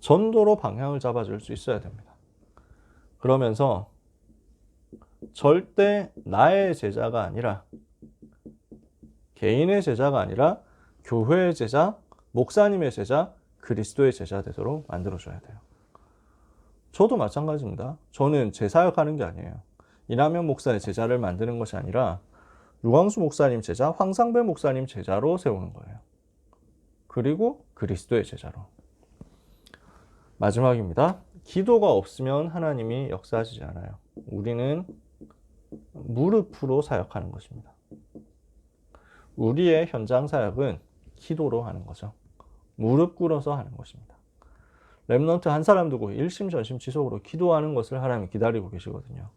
전도로 방향을 잡아줄 수 있어야 됩니다. 그러면서 절대 나의 제자가 아니라, 개인의 제자가 아니라 교회의 제자, 목사님의 제자, 그리스도의 제자 되도록 만들어줘야 돼요. 저도 마찬가지입니다. 저는 제 사역하는 게 아니에요. 이남현 목사의 제자를 만드는 것이 아니라 유광수 목사님 제자, 황상배 목사님 제자로 세우는 거예요. 그리고 그리스도의 제자로. 마지막입니다. 기도가 없으면 하나님이 역사하시지 않아요. 우리는 무릎으로 사역하는 것입니다. 우리의 현장 사역은 기도로 하는 거죠. 무릎 꿇어서 하는 것입니다. 렘넌트 한 사람 두고 일심전심지속으로 기도하는 것을 하나님이 기다리고 계시거든요.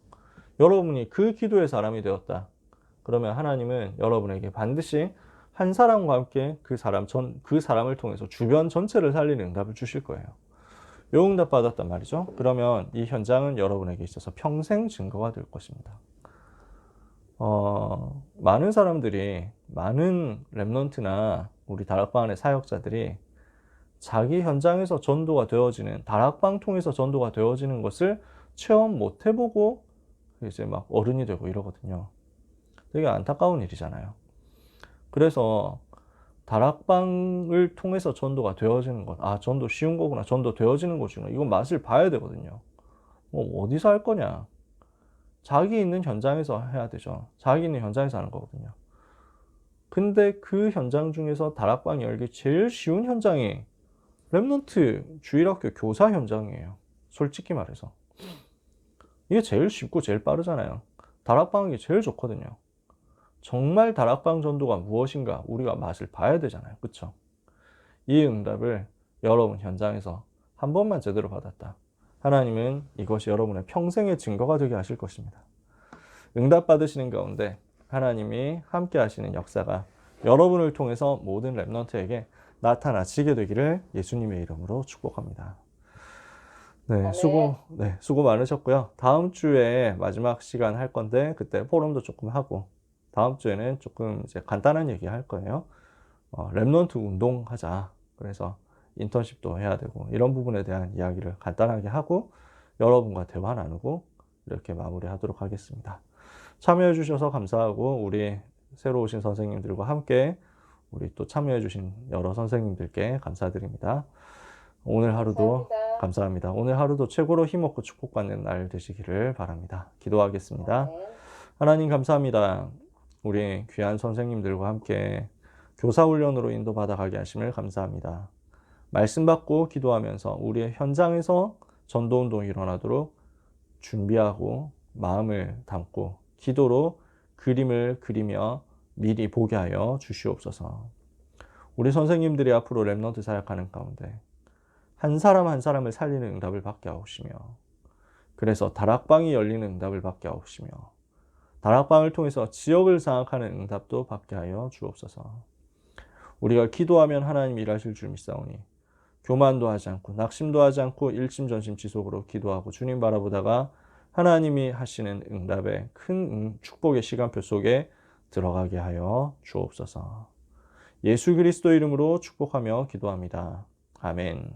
여러분이 그 기도의 사람이 되었다. 그러면 하나님은 여러분에게 반드시 한 사람과 함께 그 사람을 통해서 주변 전체를 살리는 응답을 주실 거예요. 요 응답 받았단 말이죠. 그러면 이 현장은 여러분에게 있어서 평생 증거가 될 것입니다. 많은 사람들이, 많은 렘넌트나 우리 다락방 안의 사역자들이 자기 현장에서 전도가 되어지는, 다락방 통해서 전도가 되어지는 것을 체험 못 해보고 이제 막 어른이 되고 이러거든요. 되게 안타까운 일이잖아요. 그래서 다락방을 통해서 전도가 되어지는 것, 전도 쉬운 거구나, 전도 되어지는 거구나, 이건 맛을 봐야 되거든요. 어디서 할 거냐? 자기 있는 현장에서 해야 되죠. 자기 있는 현장에서 하는 거거든요. 근데 그 현장 중에서 다락방 열기 제일 쉬운 현장이 렘넌트 주일학교 교사 현장이에요. 솔직히 말해서. 이게 제일 쉽고 제일 빠르잖아요. 다락방 하기 제일 좋거든요. 정말 다락방 전도가 무엇인가 우리가 맛을 봐야 되잖아요. 그쵸? 이 응답을 여러분 현장에서 한 번만 제대로 받았다. 하나님은 이것이 여러분의 평생의 증거가 되게 하실 것입니다. 응답 받으시는 가운데 하나님이 함께 하시는 역사가 여러분을 통해서 모든 렘넌트에게 나타나시게 되기를 예수님의 이름으로 축복합니다. 네, 수고 많으셨고요. 다음 주에 마지막 시간 할 건데 그때 포럼도 조금 하고 다음 주에는 조금 이제 간단한 얘기 할 거예요. 렘넌트 운동하자. 그래서 인턴십도 해야 되고 이런 부분에 대한 이야기를 간단하게 하고 여러분과 대화 나누고 이렇게 마무리하도록 하겠습니다. 참여해 주셔서 감사하고 우리 새로 오신 선생님들과 함께 우리 또 참여해 주신 여러 선생님들께 감사드립니다. 오늘 하루도 감사합니다. 오늘 하루도 최고로 힘없고 축복받는 날 되시기를 바랍니다. 기도하겠습니다. 하나님 감사합니다. 우리 귀한 선생님들과 함께 교사훈련으로 인도받아 가게 하심을 감사합니다. 말씀 받고 기도하면서 우리의 현장에서 전도운동이 일어나도록 준비하고 마음을 담고 기도로 그림을 그리며 미리 보게 하여 주시옵소서. 우리 선생님들이 앞으로 렘넌트 사역하는 가운데 한 사람 한 사람을 살리는 응답을 받게 하옵시며 그래서 다락방이 열리는 응답을 받게 하옵시며 다락방을 통해서 지역을 장악하는 응답도 받게 하여 주옵소서. 우리가 기도하면 하나님 일하실 줄 믿사오니 교만도 하지 않고 낙심도 하지 않고 일심전심지속으로 기도하고 주님 바라보다가 하나님이 하시는 응답의 큰 축복의 시간표 속에 들어가게 하여 주옵소서. 예수 그리스도 이름으로 축복하며 기도합니다. 아멘.